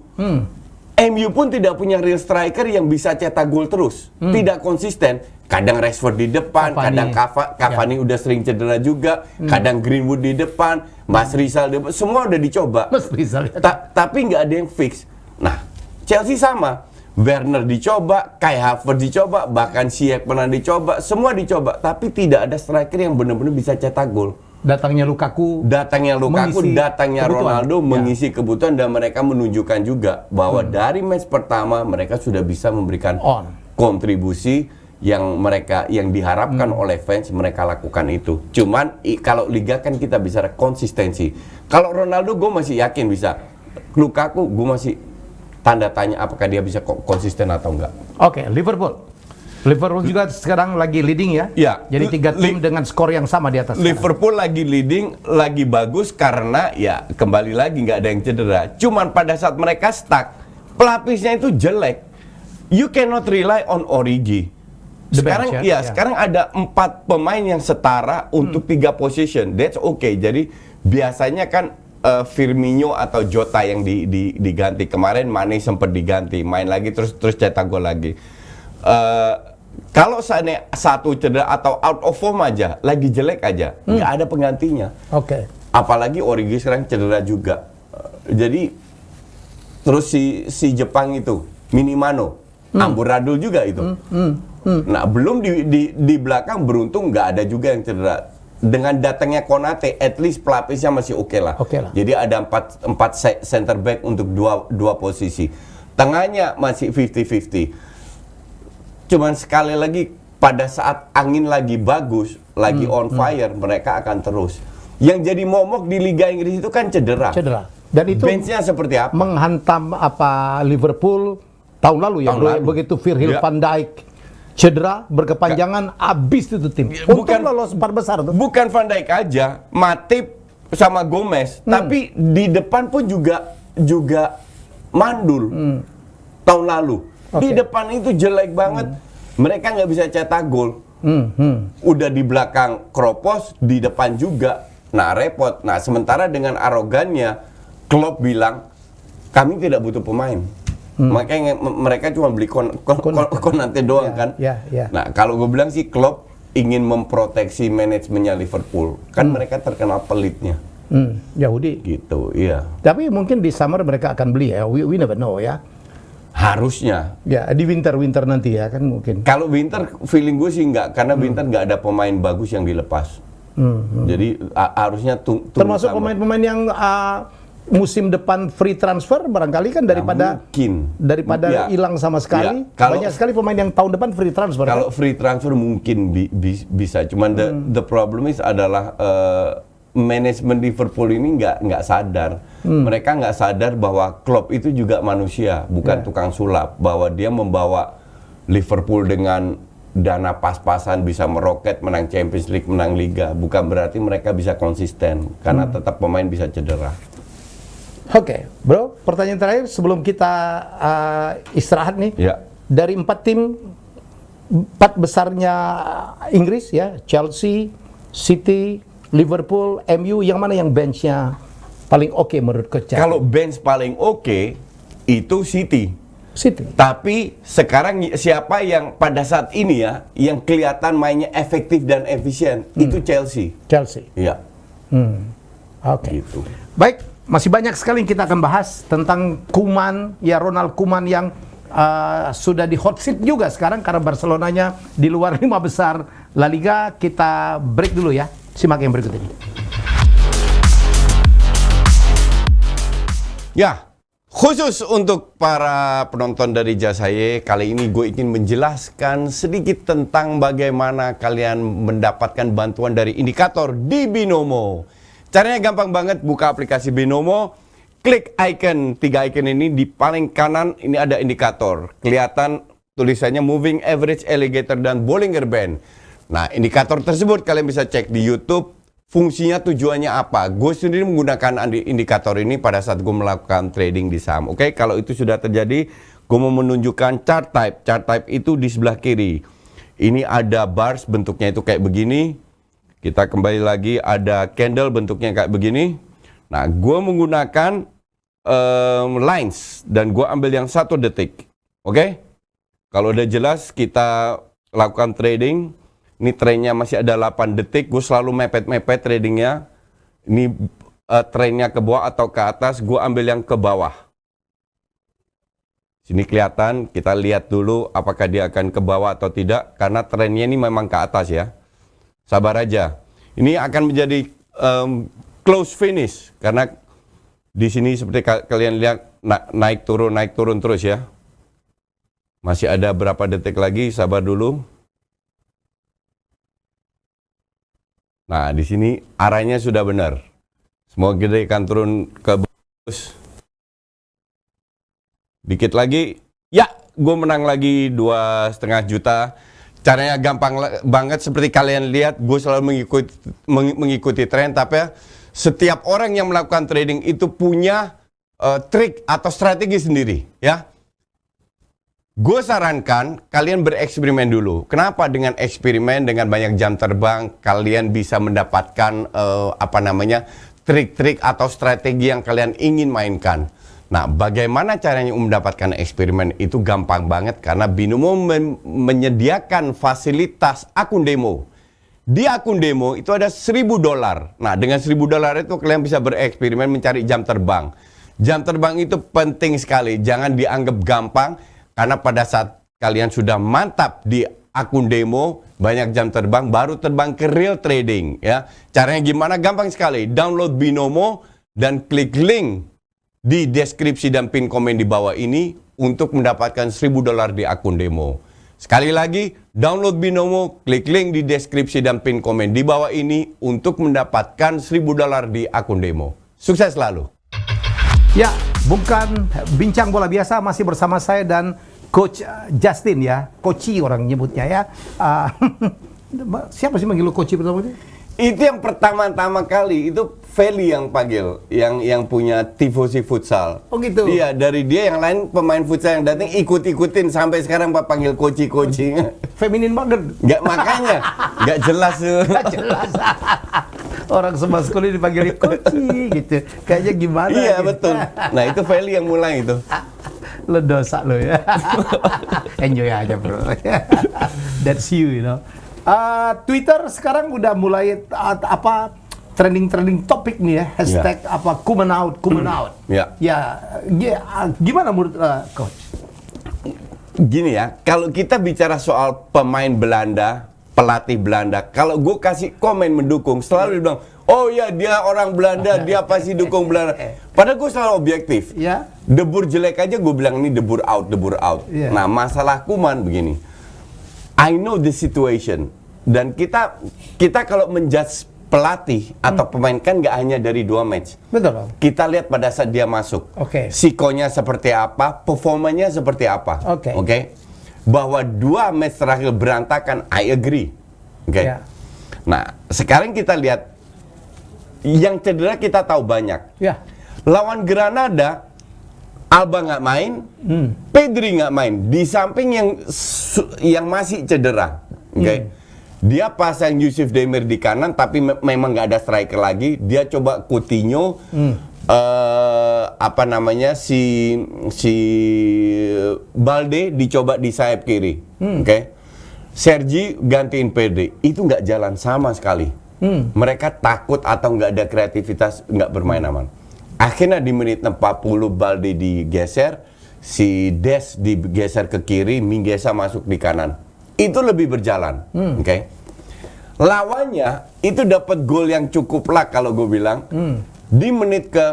[SPEAKER 2] MU pun tidak punya real striker yang bisa cetak gol terus. Tidak konsisten. Kadang Rashford di depan, kadang Cavani udah sering cedera juga, kadang Greenwood di depan, Mas Rizal di depan, semua udah dicoba.
[SPEAKER 1] Mas Rizal.
[SPEAKER 2] Tapi nggak ada yang fix. Nah, Chelsea sama. Werner dicoba, Kai Havertz dicoba, bahkan Ziyech pernah dicoba, semua dicoba, tapi tidak ada striker yang benar-benar bisa cetak gol.
[SPEAKER 1] Datangnya Lukaku, datangnya
[SPEAKER 2] Ronaldo mengisi kebutuhan, dan mereka menunjukkan juga bahwa dari match pertama mereka sudah bisa memberikan kontribusi yang diharapkan oleh fans, mereka lakukan itu. Cuman kalau liga kan kita bicara konsistensi. Kalau Ronaldo gue masih yakin bisa. Lukaku gue masih tanda tanya apakah dia bisa konsisten atau enggak.
[SPEAKER 1] Oke, Liverpool juga sekarang lagi leading ya?
[SPEAKER 2] Ya.
[SPEAKER 1] Jadi 3 tim dengan skor yang sama di atas.
[SPEAKER 2] Liverpool lagi leading, lagi bagus karena ya kembali lagi nggak ada yang cedera. Cuman pada saat mereka stuck, pelapisnya itu jelek. You cannot rely on Origi. Sekarang ada 4 pemain yang setara untuk 3 position. That's okay. Jadi biasanya kan Firmino atau Jota yang diganti. Kemarin Mane sempat diganti, main lagi terus cetak gol lagi. Kalau satu cedera atau out of form aja, lagi jelek aja, nggak ada penggantinya.
[SPEAKER 1] Oke.
[SPEAKER 2] Apalagi Origi sekarang cedera juga. Jadi terus si Jepang itu Minamino, amburadul juga itu. Nah, belum di belakang beruntung nggak ada juga yang cedera. Dengan datangnya Konate, at least pelapisnya masih oke lah. Jadi ada 4 center back untuk dua posisi. Tengahnya masih 50-50. Cuman sekali lagi pada saat angin lagi bagus, lagi on fire, mereka akan terus. Yang jadi momok di Liga Inggris itu kan cedera.
[SPEAKER 1] Dan itu
[SPEAKER 2] benchnya seperti apa?
[SPEAKER 1] Menghantam Liverpool tahun lalu ya, begitu Virgil van Dijk cedera berkepanjangan, abis itu tim. Bukan lolos 4 besar tuh.
[SPEAKER 2] Bukan Van Dijk aja, Matip sama Gomez, tapi di depan pun juga mandul tahun lalu. Di depan itu jelek banget, mereka nggak bisa cetak gol. Udah di belakang keropos, di depan juga, nah repot. Nah sementara dengan arogannya, Klopp bilang kami tidak butuh pemain. Makanya mereka cuma beli Konate doang kan. Nah kalau gue bilang sih Klopp ingin memproteksi manajemennya Liverpool. Kan mereka terkenal pelitnya.
[SPEAKER 1] Yahudi.
[SPEAKER 2] Gitu, iya.
[SPEAKER 1] Tapi mungkin di summer mereka akan beli ya. We never know ya.
[SPEAKER 2] Harusnya.
[SPEAKER 1] Ya di winter nanti ya kan mungkin.
[SPEAKER 2] Kalau winter feeling gue sih enggak. Karena winter nggak ada pemain bagus yang dilepas. Jadi harusnya
[SPEAKER 1] termasuk pemain-pemain yang musim depan free transfer barangkali kan daripada hilang sama sekali. Banyak sekali pemain yang tahun depan free transfer.
[SPEAKER 2] Kalau free transfer mungkin bisa. Cuman the problem is adalah manajemen Liverpool ini nggak sadar. Mereka nggak sadar bahwa Klopp itu juga manusia, bukan tukang sulap. Bahwa dia membawa Liverpool dengan dana pas-pasan bisa meroket, menang Champions League, menang Liga. Bukan berarti mereka bisa konsisten karena tetap pemain bisa cedera.
[SPEAKER 1] Oke, bro, pertanyaan terakhir sebelum kita istirahat nih. Dari 4 tim, 4 besarnya Inggris ya, Chelsea, City, Liverpool, MU, yang mana yang benchnya paling oke menurut Coach?
[SPEAKER 2] Kalau bench paling oke itu City. Tapi sekarang siapa yang pada saat ini ya, yang kelihatan mainnya efektif dan efisien, itu Chelsea. Iya.
[SPEAKER 1] Oke. Gitu. Baik. Masih banyak sekali yang kita akan bahas tentang Koeman, ya Ronald Koeman yang sudah di hot seat juga sekarang karena Barcelonanya di luar 5 besar La Liga. Kita break dulu ya, simak yang berikut ini.
[SPEAKER 2] Ya, khusus untuk para penonton dari Jasaye, kali ini gue ingin menjelaskan sedikit tentang bagaimana kalian mendapatkan bantuan dari indikator di Binomo. Caranya gampang banget, buka aplikasi Binomo, klik icon, 3 icon ini di paling kanan, ini ada indikator. Kelihatan tulisannya Moving Average, Alligator, dan Bollinger Band. Nah, indikator tersebut kalian bisa cek di YouTube, fungsinya tujuannya apa. Gue sendiri menggunakan indikator ini pada saat gue melakukan trading di saham. Oke, kalau itu sudah terjadi, gue mau menunjukkan chart type. Chart type itu di sebelah kiri. Ini ada bars, bentuknya itu kayak begini. Kita kembali lagi, ada candle bentuknya kayak begini. Nah, gue menggunakan lines dan gue ambil yang 1 detik. Oke? Kalau udah jelas, kita lakukan trading. Ini trennya masih ada 8 detik. Gue selalu mepet-mepet tradingnya. Ini trennya ke bawah atau ke atas. Gue ambil yang ke bawah. Sini kelihatan, kita lihat dulu apakah dia akan ke bawah atau tidak. Karena trennya ini memang ke atas ya. Sabar aja. Ini akan menjadi close finish karena di sini seperti kalian lihat naik turun terus ya. Masih ada berapa detik lagi, sabar dulu. Nah, di sini arahnya sudah benar. Semoga kita akan turun ke bawah. Dikit lagi. Ya, gue menang lagi 2,5 juta. Caranya gampang banget, seperti kalian lihat, gue selalu mengikuti tren, tapi ya, setiap orang yang melakukan trading itu punya trik atau strategi sendiri, ya. Gue sarankan kalian bereksperimen dulu. Kenapa? Dengan eksperimen, dengan banyak jam terbang, kalian bisa mendapatkan trik-trik atau strategi yang kalian ingin mainkan. Nah, bagaimana caranya mendapatkan eksperimen itu gampang banget karena Binomo menyediakan fasilitas akun demo. Di akun demo itu ada $1.000. Nah, dengan $1.000 itu kalian bisa bereksperimen mencari jam terbang. Jam terbang itu penting sekali, jangan dianggap gampang karena pada saat kalian sudah mantap di akun demo, banyak jam terbang, baru terbang ke real trading ya. Caranya gimana? Gampang sekali. Download Binomo dan klik link di deskripsi dan pin komen di bawah ini untuk mendapatkan $1.000 di akun demo. Sekali lagi, download Binomo, klik link di deskripsi dan pin komen di bawah ini untuk mendapatkan $1.000 di akun demo. Sukses selalu.
[SPEAKER 1] Ya, bukan bincang bola biasa, masih bersama saya dan Coach Justin ya, Coachy orang nyebutnya ya. Siapa sih manggil lo Coachy pertama itu?
[SPEAKER 2] Itu yang pertama-tama kali, itu Feli yang panggil, yang punya Tifosi Futsal.
[SPEAKER 1] Oh gitu?
[SPEAKER 2] Iya, dari dia yang lain pemain futsal yang datang ikut-ikutin sampai sekarang Pak panggil Coachy.
[SPEAKER 1] Feminin banget.
[SPEAKER 2] Nggak, makanya, nggak jelas tuh.
[SPEAKER 1] Nggak jelas. Orang semaskulin dipanggil Coachy gitu. Kayaknya gimana
[SPEAKER 2] Iya
[SPEAKER 1] gitu.
[SPEAKER 2] betul. Nah itu Feli yang mulai itu.
[SPEAKER 1] Lo dosa lo ya. Enjoy aja bro. That's you know. Twitter sekarang udah mulai trending topik nih ya. Hashtag apa Koeman out.
[SPEAKER 2] Ya.
[SPEAKER 1] Gimana menurut Coach?
[SPEAKER 2] Gini ya, kalau kita bicara soal pemain Belanda, pelatih Belanda, kalau gue kasih komen mendukung, selalu bilang, oh ya dia orang Belanda, dia pasti dukung Belanda. Padahal gue selalu objektif.
[SPEAKER 1] Ya.
[SPEAKER 2] De Boer jelek aja gue bilang ini De Boer out.
[SPEAKER 1] Yeah.
[SPEAKER 2] Nah masalah Koeman begini, I know the situation, dan kita kalau menjudge pelatih atau pemain kan nggak hanya dari 2 match.
[SPEAKER 1] Betul.
[SPEAKER 2] Kita lihat pada saat dia masuk, psikonya seperti apa, performanya seperti apa. Oke. Bahwa 2 match terakhir berantakan, I agree. Oke.
[SPEAKER 1] Yeah.
[SPEAKER 2] Nah sekarang kita lihat yang cedera kita tahu banyak.
[SPEAKER 1] Yeah.
[SPEAKER 2] Lawan Granada, Alba nggak main, Pedri nggak main. Di samping yang masih cedera, dia pasang Yusuf Demir di kanan, tapi memang nggak ada striker lagi. Dia coba Coutinho, si Balde dicoba di sayap kiri, Sergi gantiin Pedri. Itu nggak jalan sama sekali. Mereka takut atau nggak ada kreativitas, nggak bermain aman. Akhirnya di menit 40 Balde digeser, si Des digeser ke kiri, Mingueza masuk di kanan. Itu lebih berjalan, Lawannya itu dapat gol yang cukup lah kalau gue bilang di menit ke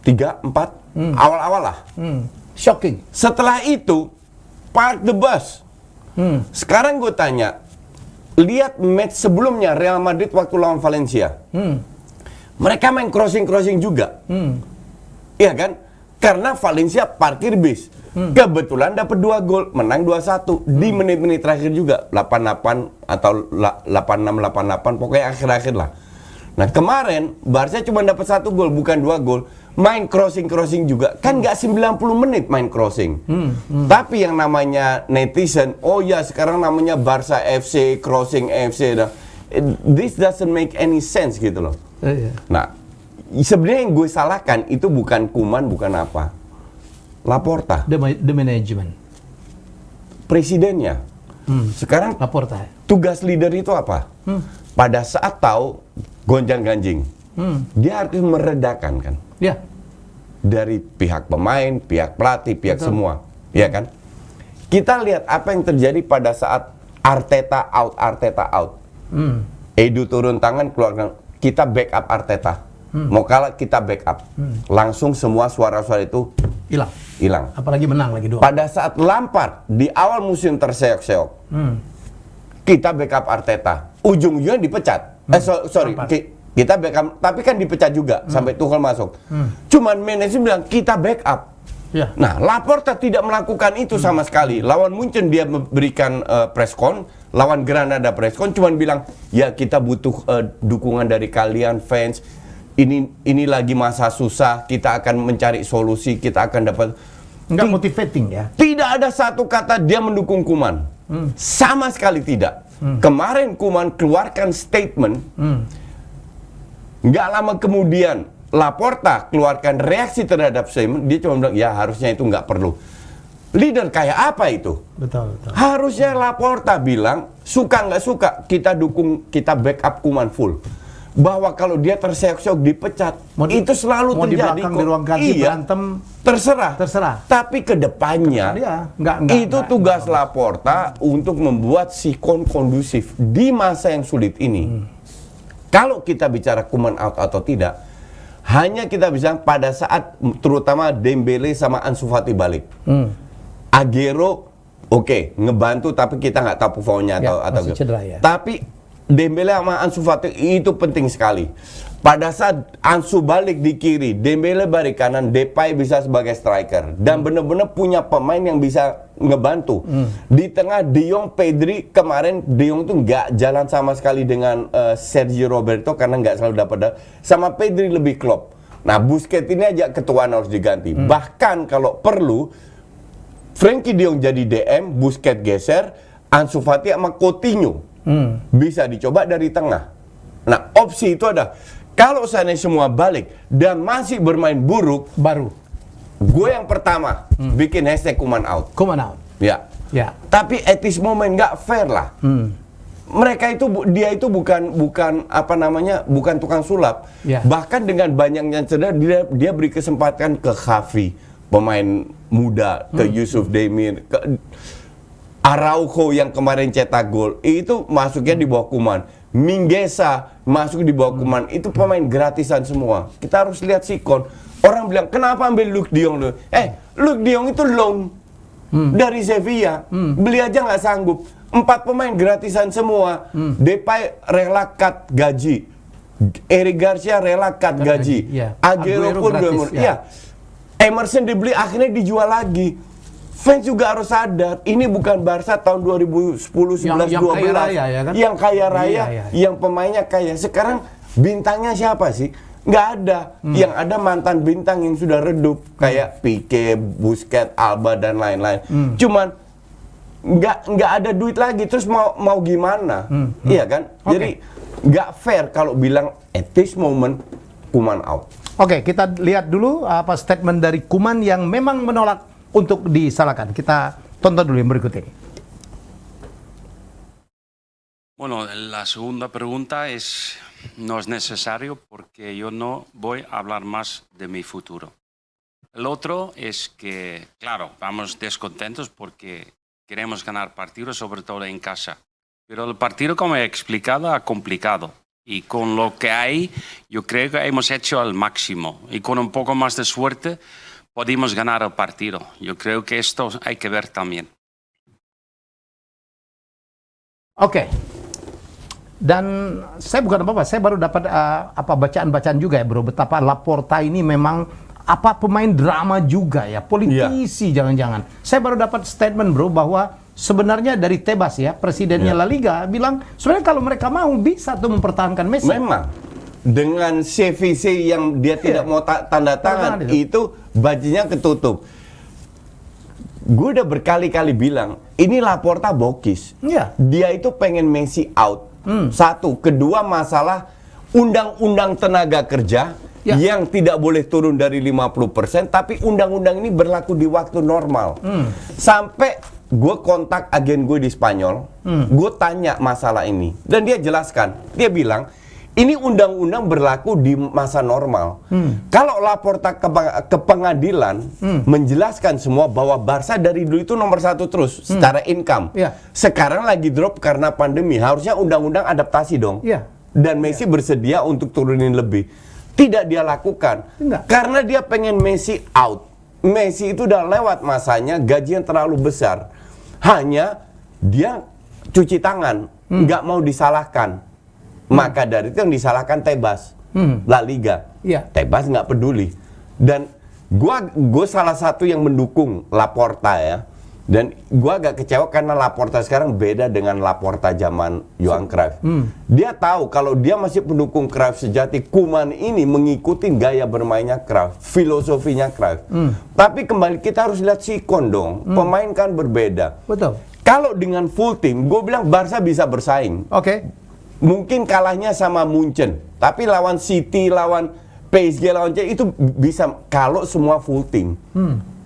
[SPEAKER 2] 3-4 awal-awal lah.
[SPEAKER 1] Shocking.
[SPEAKER 2] Setelah itu park the bus. Sekarang gue tanya, lihat match sebelumnya Real Madrid waktu lawan Valencia. Mereka main crossing juga. Iya kan? Karena Valencia parkir bis. Kebetulan dapat 2 gol, menang 2-1 di menit-menit terakhir juga, 88 atau 86-88, pokoknya akhir-akhir lah. Nah kemarin Barca cuma dapat 1 gol, bukan 2 gol. Main crossing juga, kan nggak 90 menit main crossing. Tapi yang namanya netizen, oh ya sekarang namanya Barca FC, crossing FC. This doesn't make any sense gitu loh. Nah sebenarnya yang gue salahkan itu bukan Koeman, bukan apa, Laporta,
[SPEAKER 1] the management,
[SPEAKER 2] presidennya. Sekarang
[SPEAKER 1] Laporta,
[SPEAKER 2] tugas leader itu apa? Pada saat tahu gonjang-ganjing, dia harus meredakan kan?
[SPEAKER 1] Ya.
[SPEAKER 2] Dari pihak pemain, pihak pelatih, pihak semua, ya kan? Kita lihat apa yang terjadi pada saat Arteta out. Edu turun tangan, keluarkan, kita backup Arteta. Mau kalah kita backup. Langsung semua suara-suara itu hilang.
[SPEAKER 1] Apalagi menang lagi 2.
[SPEAKER 2] Pada saat Lampard di awal musim terseok-seok, kita backup Arteta. Ujung-ujungnya dipecat. Kita backup, tapi kan dipecat juga sampai Tuchel masuk. Cuman manajemen bilang kita backup.
[SPEAKER 1] Ya.
[SPEAKER 2] Nah, Laporta tidak melakukan itu sama sekali. Lawan Munchen dia memberikan preskon, lawan Granada preskon, cuman bilang ya kita butuh dukungan dari kalian fans. Ini lagi masa susah, kita akan mencari solusi, kita akan dapat.
[SPEAKER 1] Nggak motivating ya?
[SPEAKER 2] Tidak ada satu kata dia mendukung Koeman, sama sekali tidak. Kemarin Koeman keluarkan statement, nggak lama kemudian Laporta keluarkan reaksi terhadap statement, dia cuma bilang ya harusnya itu nggak perlu. Leader kayak apa itu?
[SPEAKER 1] Betul.
[SPEAKER 2] Harusnya Laporta bilang suka nggak suka kita dukung, kita backup Koeman full. Bahwa kalau dia terseok-seok dipecat, itu selalu
[SPEAKER 1] mau
[SPEAKER 2] terjadi.
[SPEAKER 1] Di belakang di ruang ganti berantem,
[SPEAKER 2] Terserah. Tapi kedepannya itu tugas Laporta untuk membuat sikon kondusif di masa yang sulit ini. Kalau kita bicara Koeman out atau tidak, hanya kita bisa pada saat terutama Dembele sama Ansu Fati balik. Agüero oke, ngebantu tapi kita nggak tahu performanya atau
[SPEAKER 1] cedera, ya.
[SPEAKER 2] Tapi Dembele sama Ansu Fati itu penting sekali. Pada saat Ansu balik di kiri, Dembele balik kanan, Depay bisa sebagai striker dan benar-benar punya pemain yang bisa ngebantu. Di tengah De Jong, Pedri, kemarin De Jong tuh nggak jalan sama sekali dengan Sergio Roberto karena nggak selalu dapat sama Pedri lebih klop. Nah, Busquets ini aja ketuaan harus diganti. Bahkan kalau perlu Frenkie De Jong jadi DM, Busquets geser, Ansu Fati sama Coutinho bisa dicoba dari tengah. Nah, opsi itu ada. Kalau seandainya semua balik dan masih bermain buruk,
[SPEAKER 1] baru
[SPEAKER 2] gue yang pertama bikin hashtag Koeman out.
[SPEAKER 1] Koeman out.
[SPEAKER 2] Ya. Tapi at this moment nggak fair lah. Mereka itu dia itu bukan bukan tukang sulap. Bahkan dengan banyaknya cedera dia beri kesempatan ke Xavi, pemain muda, ke Yusuf Demir, ke Araujo yang kemarin cetak gol, itu masuknya di bawah Koeman. Minggesa masuk di bawah Koeman, itu pemain gratisan semua. Kita harus lihat sikon. Orang bilang, kenapa ambil Luuk de Jong? Luuk de Jong itu loan dari Sevilla. Beli aja nggak sanggup. 4 pemain gratisan semua. Depay rela cut gaji. Eric Garcia rela cut gaji. Agüero pun Emerson dibeli, akhirnya dijual lagi. Fans juga harus sadar, ini bukan Barca tahun 2010, 11, 12
[SPEAKER 1] kaya raya, ya kan?
[SPEAKER 2] Yang kaya raya, yang pemainnya kaya. Sekarang bintangnya siapa sih? Nggak ada. Yang ada mantan bintang yang sudah redup, kayak Pique, Busquets, Alba dan lain-lain. Cuman nggak ada duit lagi, terus mau gimana? Iya kan? Jadi nggak fair kalau bilang at this moment Koeman out.
[SPEAKER 1] Oke, kita lihat dulu apa statement dari Koeman yang memang menolak untuk disalahkan. Kita tonton dulu yang berikut ini.
[SPEAKER 4] Bueno, la segunda pregunta no es necesario porque yo no voy a hablar más de mi futuro. El otro es que, claro, vamos descontentos porque queremos ganar partidos, sobre todo en casa. Pero el partido, como he explicado, ha complicado. Y con lo que hay, yo creo que hemos hecho el máximo. Y con un poco más de suerte, podemos ganar el partido. Yo creo que esto hay que ver también.
[SPEAKER 1] Oke. Dan saya bukan apa-apa, saya baru dapat bacaan-bacaan juga ya, bro, betapa Laporta ini memang pemain drama juga ya, politisi jangan-jangan. Saya baru dapat statement, bro, bahwa sebenarnya dari Tebas ya, presidennya La Liga bilang sebenarnya kalau mereka mau bisa tuh mempertahankan Messi.
[SPEAKER 2] Memang dengan CVC yang dia tidak mau tanda tangan itu bajunya ketutup. Gue udah berkali-kali bilang ini Laporta bokis. Dia itu pengen Messi out. Satu, kedua masalah undang-undang tenaga kerja yang tidak boleh turun dari 50%, tapi undang-undang ini berlaku di waktu normal. Sampai gue kontak agen gue di Spanyol, gue tanya masalah ini dan dia jelaskan, dia bilang ini undang-undang berlaku di masa normal. Kalau Laporta ke pengadilan menjelaskan semua bahwa Barca dari dulu itu nomor 1 terus secara income. Sekarang lagi drop karena pandemi. Harusnya undang-undang adaptasi dong. Dan Messi bersedia untuk turunin lebih. Tidak dia lakukan. Karena dia pengen Messi out. Messi itu udah lewat masanya, gaji yang terlalu besar. Hanya dia cuci tangan, nggak mau disalahkan. Maka dari itu yang disalahkan Tebas, La Liga. Tebas nggak peduli. Dan gue salah satu yang mendukung Laporta ya. Dan gue agak kecewa karena Laporta sekarang beda dengan Laporta zaman Johan Cruyff. Dia tahu kalau dia masih pendukung Cruyff sejati, Koeman ini mengikuti gaya bermainnya Cruyff, filosofinya Cruyff. Tapi kembali kita harus lihat sikon dong. Pemain kan berbeda.
[SPEAKER 1] Betul.
[SPEAKER 2] Kalau dengan full team, gue bilang Barca bisa bersaing. Mungkin kalahnya sama Munchen, tapi lawan City, lawan PSG, lawan Chelsea itu bisa kalau semua full team.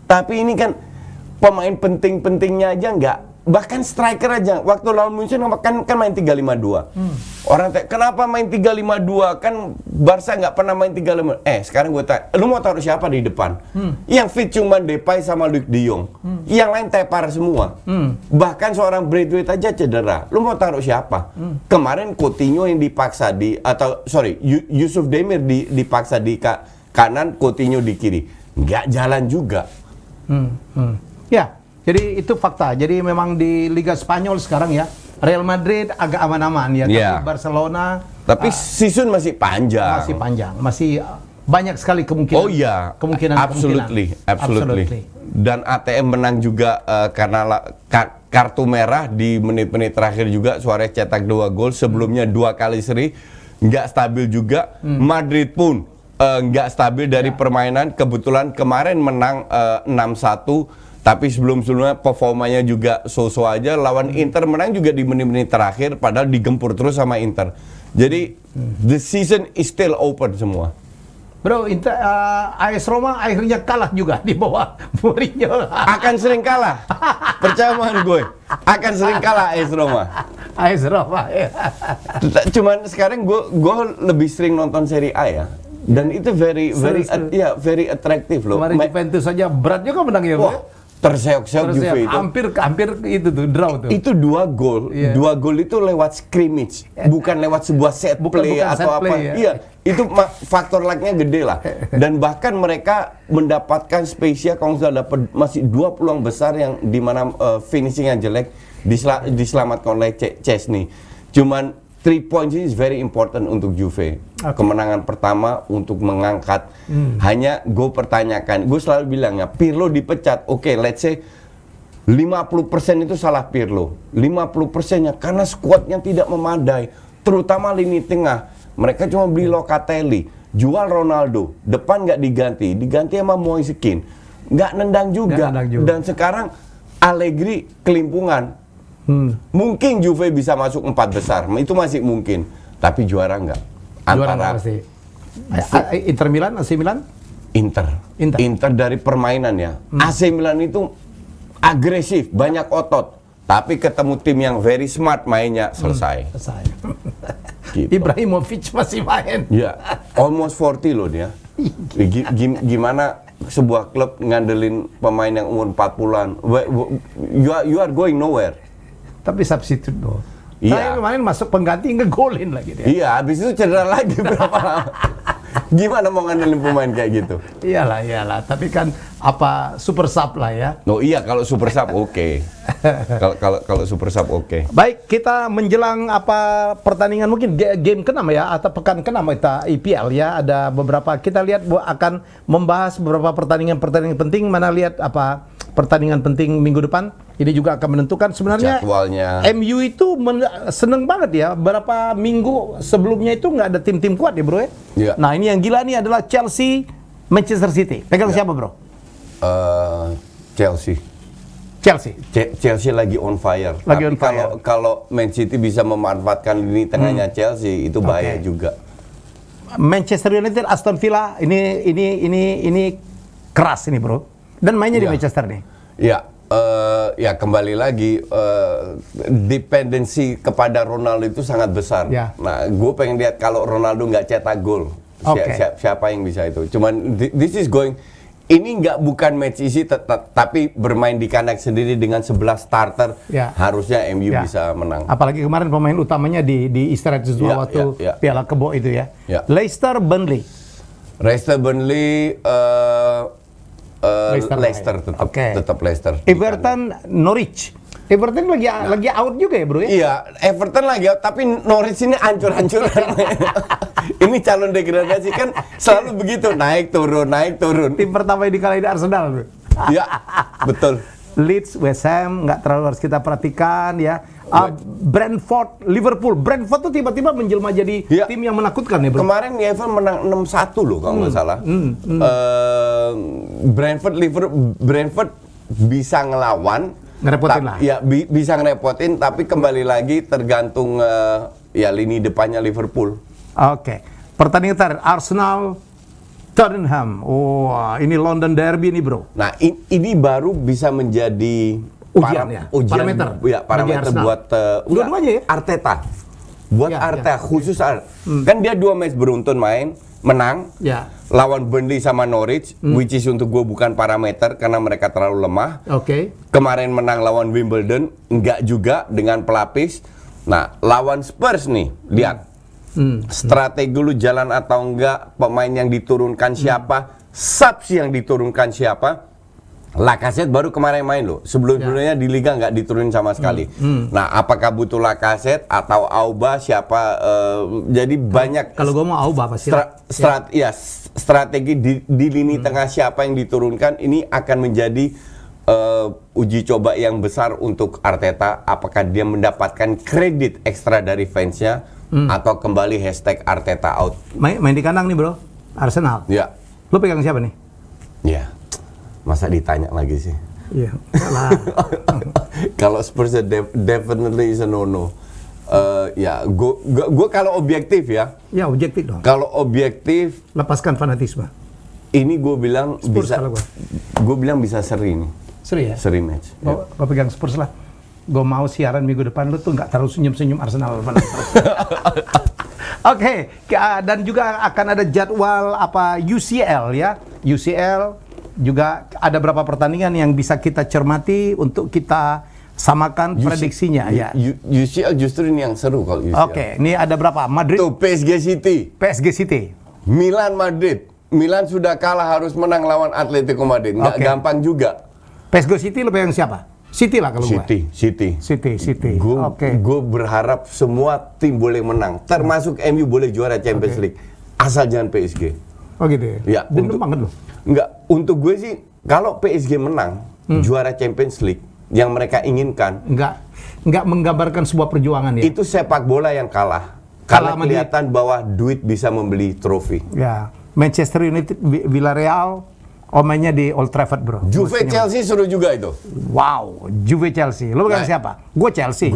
[SPEAKER 2] Tapi ini kan pemain penting-pentingnya aja nggak, bahkan striker aja. Waktu lawan Munchen kan main 3-5-2. Orang kenapa main 3-5-2? Kan Barca nggak pernah main 3-5. Sekarang gue tanya, lu mau taruh siapa di depan? Yang fit cuma Depay sama Luuk de Jong. Yang lain tepar semua. Bahkan seorang Braithwaite aja cedera. Lu mau taruh siapa? Kemarin Coutinho yang dipaksa Yusuf Demir dipaksa di kanan, Coutinho di kiri. Nggak jalan juga.
[SPEAKER 1] Ya, jadi itu fakta. Jadi memang di Liga Spanyol sekarang ya, Real Madrid agak aman-aman ya, tapi Barcelona
[SPEAKER 2] season masih panjang.
[SPEAKER 1] Masih banyak sekali kemungkinan.
[SPEAKER 2] Oh iya,
[SPEAKER 1] kemungkinan.
[SPEAKER 2] Absolutely. Dan ATM menang juga karena kartu merah di menit-menit terakhir juga. Suarez cetak 2 gol, sebelumnya 2 kali seri, nggak stabil juga. Madrid pun nggak stabil dari permainan. Kebetulan kemarin menang 6-1. Tapi sebelumnya performanya juga so-so aja. Lawan Inter menang juga di menit-menit terakhir, padahal digempur terus sama Inter. Jadi the season is still open semua.
[SPEAKER 1] Bro, AS Roma akhirnya kalah juga di bawah Mourinho.
[SPEAKER 2] Akan sering kalah. Percaya sama gue. Akan sering kalah AS Roma.
[SPEAKER 1] AS Roma ya.
[SPEAKER 2] Cuman sekarang gue lebih sering nonton Serie A ya. Dan itu very attractive loh.
[SPEAKER 1] Kemarin Juventus saja berat juga menang ya, bro.
[SPEAKER 2] Terseok-seok Juve itu.
[SPEAKER 1] Hampir itu tuh draw tuh.
[SPEAKER 2] Itu 2 gol. 2 gol itu lewat scrimmage, bukan lewat sebuah set play atau apa. Iya, itu faktor luck-nya gede lah. Dan bahkan mereka mendapatkan spesial kalau sudah dapat masih 2 peluang besar yang dimana finishing yang jelek diselamatkan oleh Chesney. Cuman 3 points is very important untuk Juve. Kemenangan pertama untuk mengangkat. Hanya gue pertanyakan, gue selalu bilang ya, Pirlo dipecat. Oke, let's say 50% itu salah Pirlo. 50%-nya karena skuadnya tidak memadai, terutama lini tengah. Mereka cuma beli Locatelli, jual Ronaldo, depan nggak diganti sama Moise Kean, nggak nendang juga. Dan sekarang Allegri kelimpungan. Mungkin Juve bisa masuk 4 besar, itu masih mungkin, tapi juara enggak.
[SPEAKER 1] Antara Inter Milan, AC Milan?
[SPEAKER 2] Inter dari permainan ya. AC Milan itu agresif, banyak otot, tapi ketemu tim yang very smart mainnya selesai.
[SPEAKER 1] Gitu. Ibrahimovic masih main.
[SPEAKER 2] Ya, almost 40 loh dia. Gimana sebuah klub ngandelin pemain yang umur 40-an? You are going nowhere.
[SPEAKER 1] Tapi substitute loh. Saya kemarin masuk pengganti ngegolin lagi dia.
[SPEAKER 2] Iya, habis itu cedera lagi berapa lama. Gimana mau ngandelin pemain kayak gitu?
[SPEAKER 1] Iyalah. Tapi kan super sub lah ya.
[SPEAKER 2] Oh iya, kalau super sub oke. Kalau super sub oke.
[SPEAKER 1] Baik, kita menjelang pertandingan mungkin game ke-6 ya atau pekan ke-6 kita IPL ya. Ada beberapa, kita lihat akan membahas beberapa pertandingan penting. Mana lihat pertandingan penting minggu depan. Ini juga akan menentukan sebenarnya
[SPEAKER 2] jadwalnya.
[SPEAKER 1] MU itu seneng banget ya. Berapa minggu sebelumnya itu nggak ada tim-tim kuat ya, bro ya.
[SPEAKER 2] Yeah.
[SPEAKER 1] Nah, ini yang gila nih adalah Chelsea, Manchester City. Pegang siapa, bro?
[SPEAKER 2] Chelsea lagi on fire. Kalau Man City bisa memanfaatkan lini tengahnya Chelsea, itu bahaya juga.
[SPEAKER 1] Manchester United, Aston Villa, ini keras ini, bro. Dan mainnya di Manchester nih.
[SPEAKER 2] Ya kembali lagi dependensi kepada Ronaldo itu sangat besar. Nah, gue pengen lihat kalau Ronaldo nggak cetak gol, siapa yang bisa itu. Cuman this is going. Ini bukan match isi, tapi bermain di kandang sendiri dengan 11 starter, harusnya MU bisa menang.
[SPEAKER 1] Apalagi kemarin pemain utamanya di istirahat waktu Piala Kebo itu ya. Leicester Burnley. Leicester tetap Leicester. Everton Norwich. Everton lagi out juga ya, bro ya?
[SPEAKER 2] Iya, Everton lagi out, tapi Norwich ini hancur-hancuran. Ini calon degradasi kan selalu begitu, naik turun.
[SPEAKER 1] Tim pertama yang dikalahin Arsenal, bro.
[SPEAKER 2] Iya, betul.
[SPEAKER 1] Leeds, West Ham, nggak terlalu harus kita perhatikan ya. Brentford, Liverpool. Brentford tuh tiba-tiba menjelma jadi tim yang menakutkan ya, bro.
[SPEAKER 2] Kemarin Everton menang 6-1 loh kalau nggak salah. Brentford bisa ngelawan.
[SPEAKER 1] Ngerepotin lah.
[SPEAKER 2] Ya, bisa ngerepotin, tapi kembali lagi tergantung lini depannya Liverpool.
[SPEAKER 1] Oke. Pertandingan terakhir, Arsenal Tottenham. Ini London Derby nih, bro.
[SPEAKER 2] Nah, ini baru bisa menjadi
[SPEAKER 1] ujian parameter
[SPEAKER 2] buat
[SPEAKER 1] dua-duanya ya?
[SPEAKER 2] Arteta. Buat Arteta khusus kan dia 2 match beruntun menang lawan Burnley sama Norwich, which is untuk gue bukan parameter karena mereka terlalu lemah. Kemarin menang lawan Wimbledon, enggak juga dengan pelapis. Nah, lawan Spurs nih, lihat strategi lu jalan atau enggak, pemain yang diturunkan siapa, subs yang diturunkan siapa. Lacazette baru kemarin main loh. Sebelum-sebelumnya di Liga nggak diturunin sama sekali. Nah, apakah butuh Lacazette atau Auba siapa? Jadi banyak.
[SPEAKER 1] Kalau gue mau Auba pasti.
[SPEAKER 2] Strategi di lini tengah siapa yang diturunkan ini akan menjadi uji coba yang besar untuk Arteta. Apakah dia mendapatkan kredit ekstra dari fansnya atau kembali #Arteta out?
[SPEAKER 1] Main di kandang nih bro, Arsenal.
[SPEAKER 2] Ya.
[SPEAKER 1] Lo pegang siapa nih?
[SPEAKER 2] Ya. Masa ditanya lagi sih?
[SPEAKER 1] Iya.
[SPEAKER 2] Kalau Spurs definitely is a no-no. Ya, gue kalau objektif ya.
[SPEAKER 1] Ya objektif dong.
[SPEAKER 2] Kalau objektif,
[SPEAKER 1] lepaskan fanatisme.
[SPEAKER 2] Ini gue bilang
[SPEAKER 1] Spurs
[SPEAKER 2] bisa. Gue bilang bisa seri nih.
[SPEAKER 1] Seri ya?
[SPEAKER 2] Seri match.
[SPEAKER 1] Gue pegang Spurs lah. Gue mau siaran minggu depan lu tuh nggak terlalu senyum-senyum Arsenal. Oke, dan juga akan ada jadwal UCL ya. UCL juga ada beberapa pertandingan yang bisa kita cermati untuk kita samakan prediksinya ya.
[SPEAKER 2] UCL justru ini yang seru kalau UCL.
[SPEAKER 1] Oke, ini ada berapa? Madrid.
[SPEAKER 2] Tuh PSG City. Milan Madrid. Milan sudah kalah, harus menang lawan Atletico Madrid. Nggak gampang juga.
[SPEAKER 1] PSG City lo pegang siapa? City lah kalau
[SPEAKER 2] City. Gue berharap semua tim boleh menang, termasuk MU boleh juara Champions League, asal jangan PSG.
[SPEAKER 1] Oh gitu ya? Bundem banget loh.
[SPEAKER 2] Enggak, untuk gue sih kalau PSG menang juara Champions League yang mereka inginkan,
[SPEAKER 1] enggak menggambarkan sebuah perjuangan ya.
[SPEAKER 2] Itu sepak bola yang kalah. Karena kelihatan bahwa duit bisa membeli trofi.
[SPEAKER 1] Ya, Manchester United, Villarreal, mainnya di Old Trafford bro.
[SPEAKER 2] Juve Chelsea seru juga itu.
[SPEAKER 1] Wow, Juve Chelsea. Lo pegang siapa? Gue Chelsea.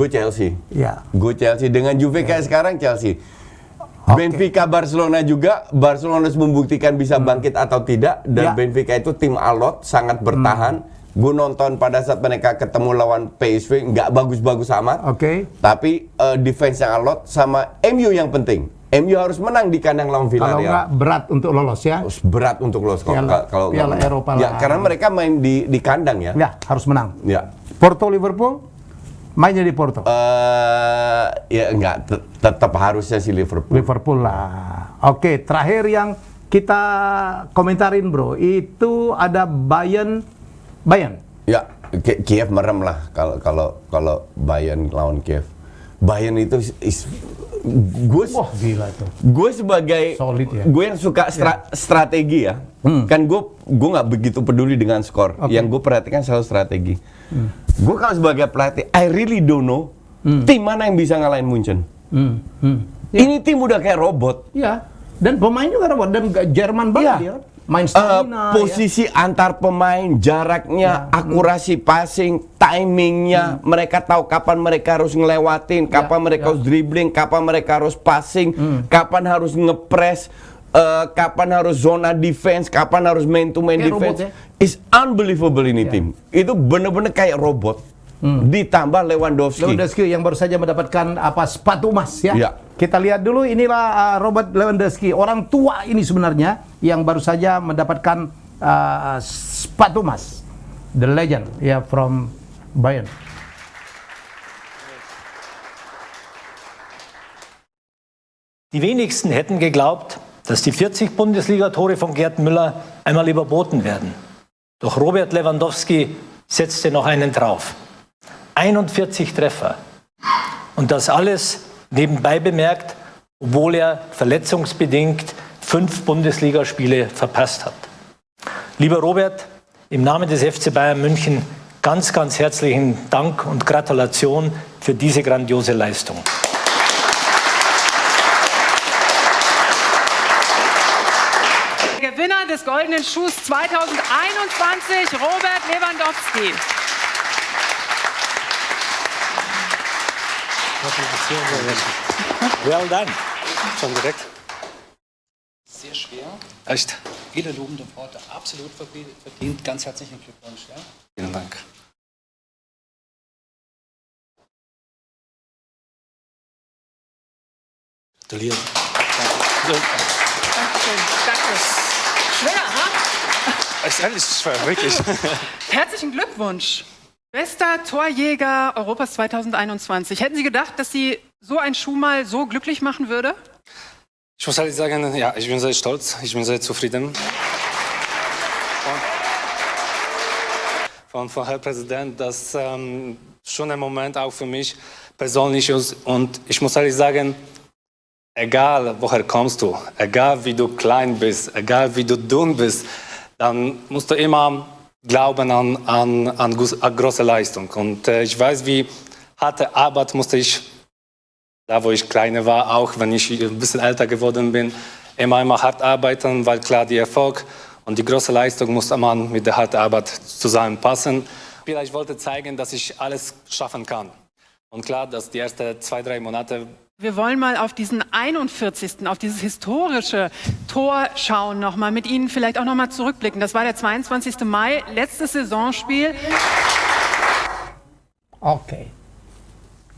[SPEAKER 1] Ya.
[SPEAKER 2] Gue Chelsea dengan Juve kayak sekarang Chelsea. Benfica Barcelona juga. Barcelona harus membuktikan bisa bangkit atau tidak. Dan Benfica itu tim alot, sangat bertahan. Gue nonton pada saat mereka ketemu lawan PSV, nggak bagus-bagus amat. Tapi defense yang alot sama MU yang penting. MU harus menang di kandang lawan Villarreal.
[SPEAKER 1] Kalau nggak berat untuk lolos ya.
[SPEAKER 2] Berat untuk lolos kalau
[SPEAKER 1] Piala Eropa
[SPEAKER 2] ya, karena mereka main di kandang ya.
[SPEAKER 1] Ya, harus menang.
[SPEAKER 2] Ya.
[SPEAKER 1] Porto Liverpool. Mainnya di Porto.
[SPEAKER 2] Ya enggak, tetap harusnya si
[SPEAKER 1] Liverpool lah. Oke, terakhir yang kita komentarin bro, itu ada Bayern.
[SPEAKER 2] Ya, Kiev merem lah kalau Bayern lawan Kiev. Bayern itu
[SPEAKER 1] gila tuh.
[SPEAKER 2] Gue sebagai
[SPEAKER 1] solid ya.
[SPEAKER 2] Gue yang suka strategi ya. Kan gue nggak begitu peduli dengan skor. Yang gue perhatikan selalu strategi. Gue kalau sebagai pelatih, I really don't know tim mana yang bisa ngalahin Munchen. Ini tim udah kayak robot.
[SPEAKER 1] Ya. Dan pemain juga robot dan Jerman banget dia. Main stamina,
[SPEAKER 2] posisi antar pemain, jaraknya, akurasi passing, timingnya, mereka tahu kapan mereka harus ngelewatin, kapan mereka harus dribbling, kapan mereka harus passing, kapan harus ngepres, kapan harus zona defense, kapan harus man to man defense. It's unbelievable ini tim. Itu bener-bener kayak robot. Ditambah Lewandowski
[SPEAKER 1] yang baru saja mendapatkan sepatu emas ya. Kita lihat dulu, inilah Robert Lewandowski, orang tua ini sebenarnya yang baru saja mendapatkan sepatu emas. The legend from Bayern.
[SPEAKER 5] Die wenigsten hätten geglaubt, dass die 40 Bundesliga-Tore von Gerd Müller einmal überboten werden. Doch Robert Lewandowski setzte noch einen drauf. 41 Treffer. Und das alles nebenbei bemerkt, obwohl er verletzungsbedingt 5 Bundesligaspiele verpasst hat. Lieber Robert, im Namen des FC Bayern München ganz, ganz herzlichen Dank und Gratulation für diese grandiose Leistung.
[SPEAKER 6] Gewinner des Goldenen Schuhs 2021, Robert Lewandowski.
[SPEAKER 5] Well done.
[SPEAKER 7] Schon direkt.
[SPEAKER 8] Sehr schwer. Echt? Viele lobende Worte, absolut verdient. Ganz herzlichen Glückwunsch. Ja?
[SPEAKER 7] Vielen Dank.
[SPEAKER 8] Gratuliere.
[SPEAKER 6] Dankeschön. Danke. Schwer, ha?
[SPEAKER 8] Ist ehrlich schwer, wirklich.
[SPEAKER 6] Herzlichen Glückwunsch. Bester Torjäger Europas 2021. Hätten Sie gedacht, dass Sie so einen Schuh mal so glücklich machen würde?
[SPEAKER 8] Ich muss ehrlich sagen, ja, ich bin sehr stolz, ich bin sehr zufrieden. Von Herrn Präsident, das schon ein Moment auch für mich persönlich ist. Und ich muss ehrlich sagen, egal woher kommst du, egal wie du klein bist, egal wie du dünn bist, dann musst du immer glauben an große Leistung. Und ich weiß, wie harte Arbeit musste ich, da wo ich kleiner war, auch wenn ich ein bisschen älter geworden bin, immer hart arbeiten, weil klar, die Erfolg und die große Leistung musste man mit der harten Arbeit zusammenpassen. Ich wollte zeigen, dass ich alles schaffen kann. Und klar, dass die ersten 2-3 Monate...
[SPEAKER 6] Wir wollen mal auf diesen 41., auf dieses historische Tor schauen nochmal, mit Ihnen vielleicht auch nochmal zurückblicken. Das war der 22. Mai, letztes Saisonspiel.
[SPEAKER 1] Oke.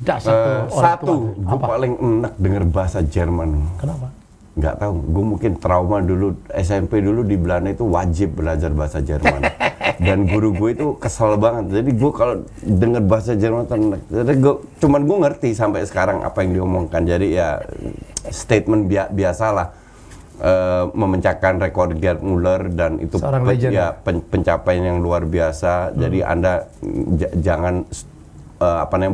[SPEAKER 2] Satu, gue paling enak denger bahasa Jerman.
[SPEAKER 1] Kenapa?
[SPEAKER 2] Nggak tahu, gue mungkin trauma dulu, SMP dulu di Belanda itu wajib belajar bahasa Jerman. Dan guru gue itu kesel banget, jadi gue kalau denger bahasa Jerman jadi cuman gue ngerti sampai sekarang apa yang diomongkan. Jadi ya statement biasalah, memecahkan rekor Gerd Müller dan itu pencapaian yang luar biasa. Jadi Anda jangan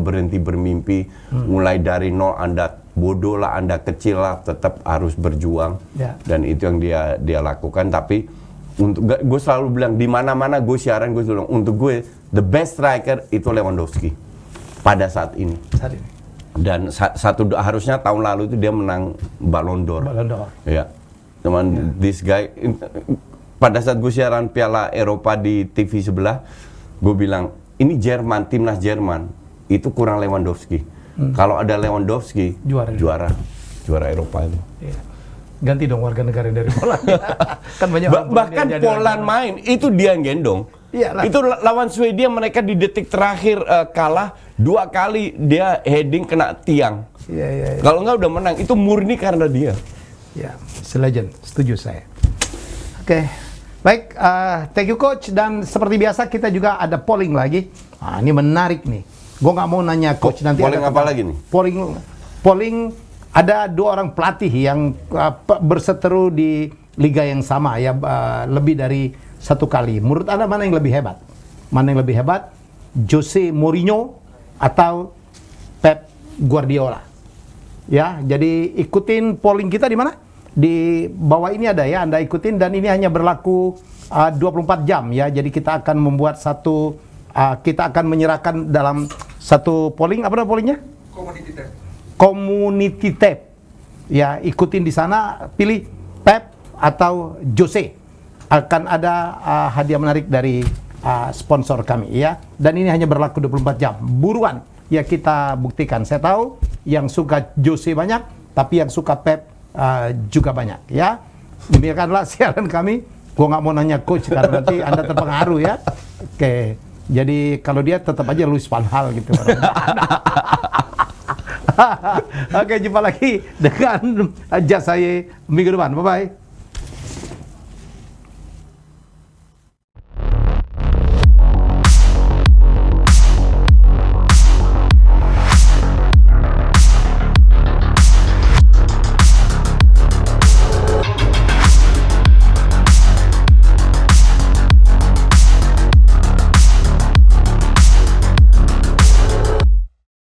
[SPEAKER 2] berhenti bermimpi, mulai dari nol. Anda bodoh lah, Anda kecil lah, tetap harus berjuang. Dan itu yang dia lakukan. Tapi untuk gue selalu bilang, di mana-mana gue siaran, gue selalu bilang, untuk gue the best striker itu Lewandowski pada saat ini. Dan harusnya tahun lalu itu dia menang Ballon d'Or. Ya, teman, this guy pada saat gue siaran Piala Eropa di TV sebelah, gue bilang ini Jerman, timnas Jerman itu kurang Lewandowski. Kalau ada Lewandowski, juara Eropa itu.
[SPEAKER 1] Ganti dong warga negara dari Polandia. Kan banyak
[SPEAKER 2] bahkan Poland main itu dia yang gendong.
[SPEAKER 1] Iyalah.
[SPEAKER 2] Itu lawan Swedia, mereka di detik terakhir kalah 2 kali, dia heading kena tiang. Kalau nggak udah menang, itu murni karena dia.
[SPEAKER 1] Ya, legend, setuju saya. Oke. Baik, thank you coach, dan seperti biasa kita juga ada polling lagi. Nah, ini menarik nih. Gue nggak mau nanya coach nanti.
[SPEAKER 2] Polling apa lagi nih?
[SPEAKER 1] Polling ada 2 orang pelatih yang berseteru di liga yang sama ya, lebih dari 1 kali. Menurut Anda mana yang lebih hebat? Mana yang lebih hebat? Jose Mourinho atau Pep Guardiola? Ya, jadi ikutin polling kita di mana? Di bawah ini ada ya, Anda ikutin, dan ini hanya berlaku 24 jam ya. Jadi kita akan membuat kita akan menyerahkan dalam satu polling. Apa nama pollingnya? Community tab. Ya, ikutin di sana, pilih Pep atau Jose. Akan ada hadiah menarik dari sponsor kami ya. Dan ini hanya berlaku 24 jam. Buruan ya, kita buktikan. Saya tahu yang suka Jose banyak, tapi yang suka Pep juga banyak ya. Demikianlah siaran kami. Gua nggak mau nanya coach karena nanti Anda terpengaruh ya. Oke, jadi kalau dia tetap aja Luis Van Gaal gitu. Oke, jumpa lagi dengan Jazz saya minggu depan. Bye bye.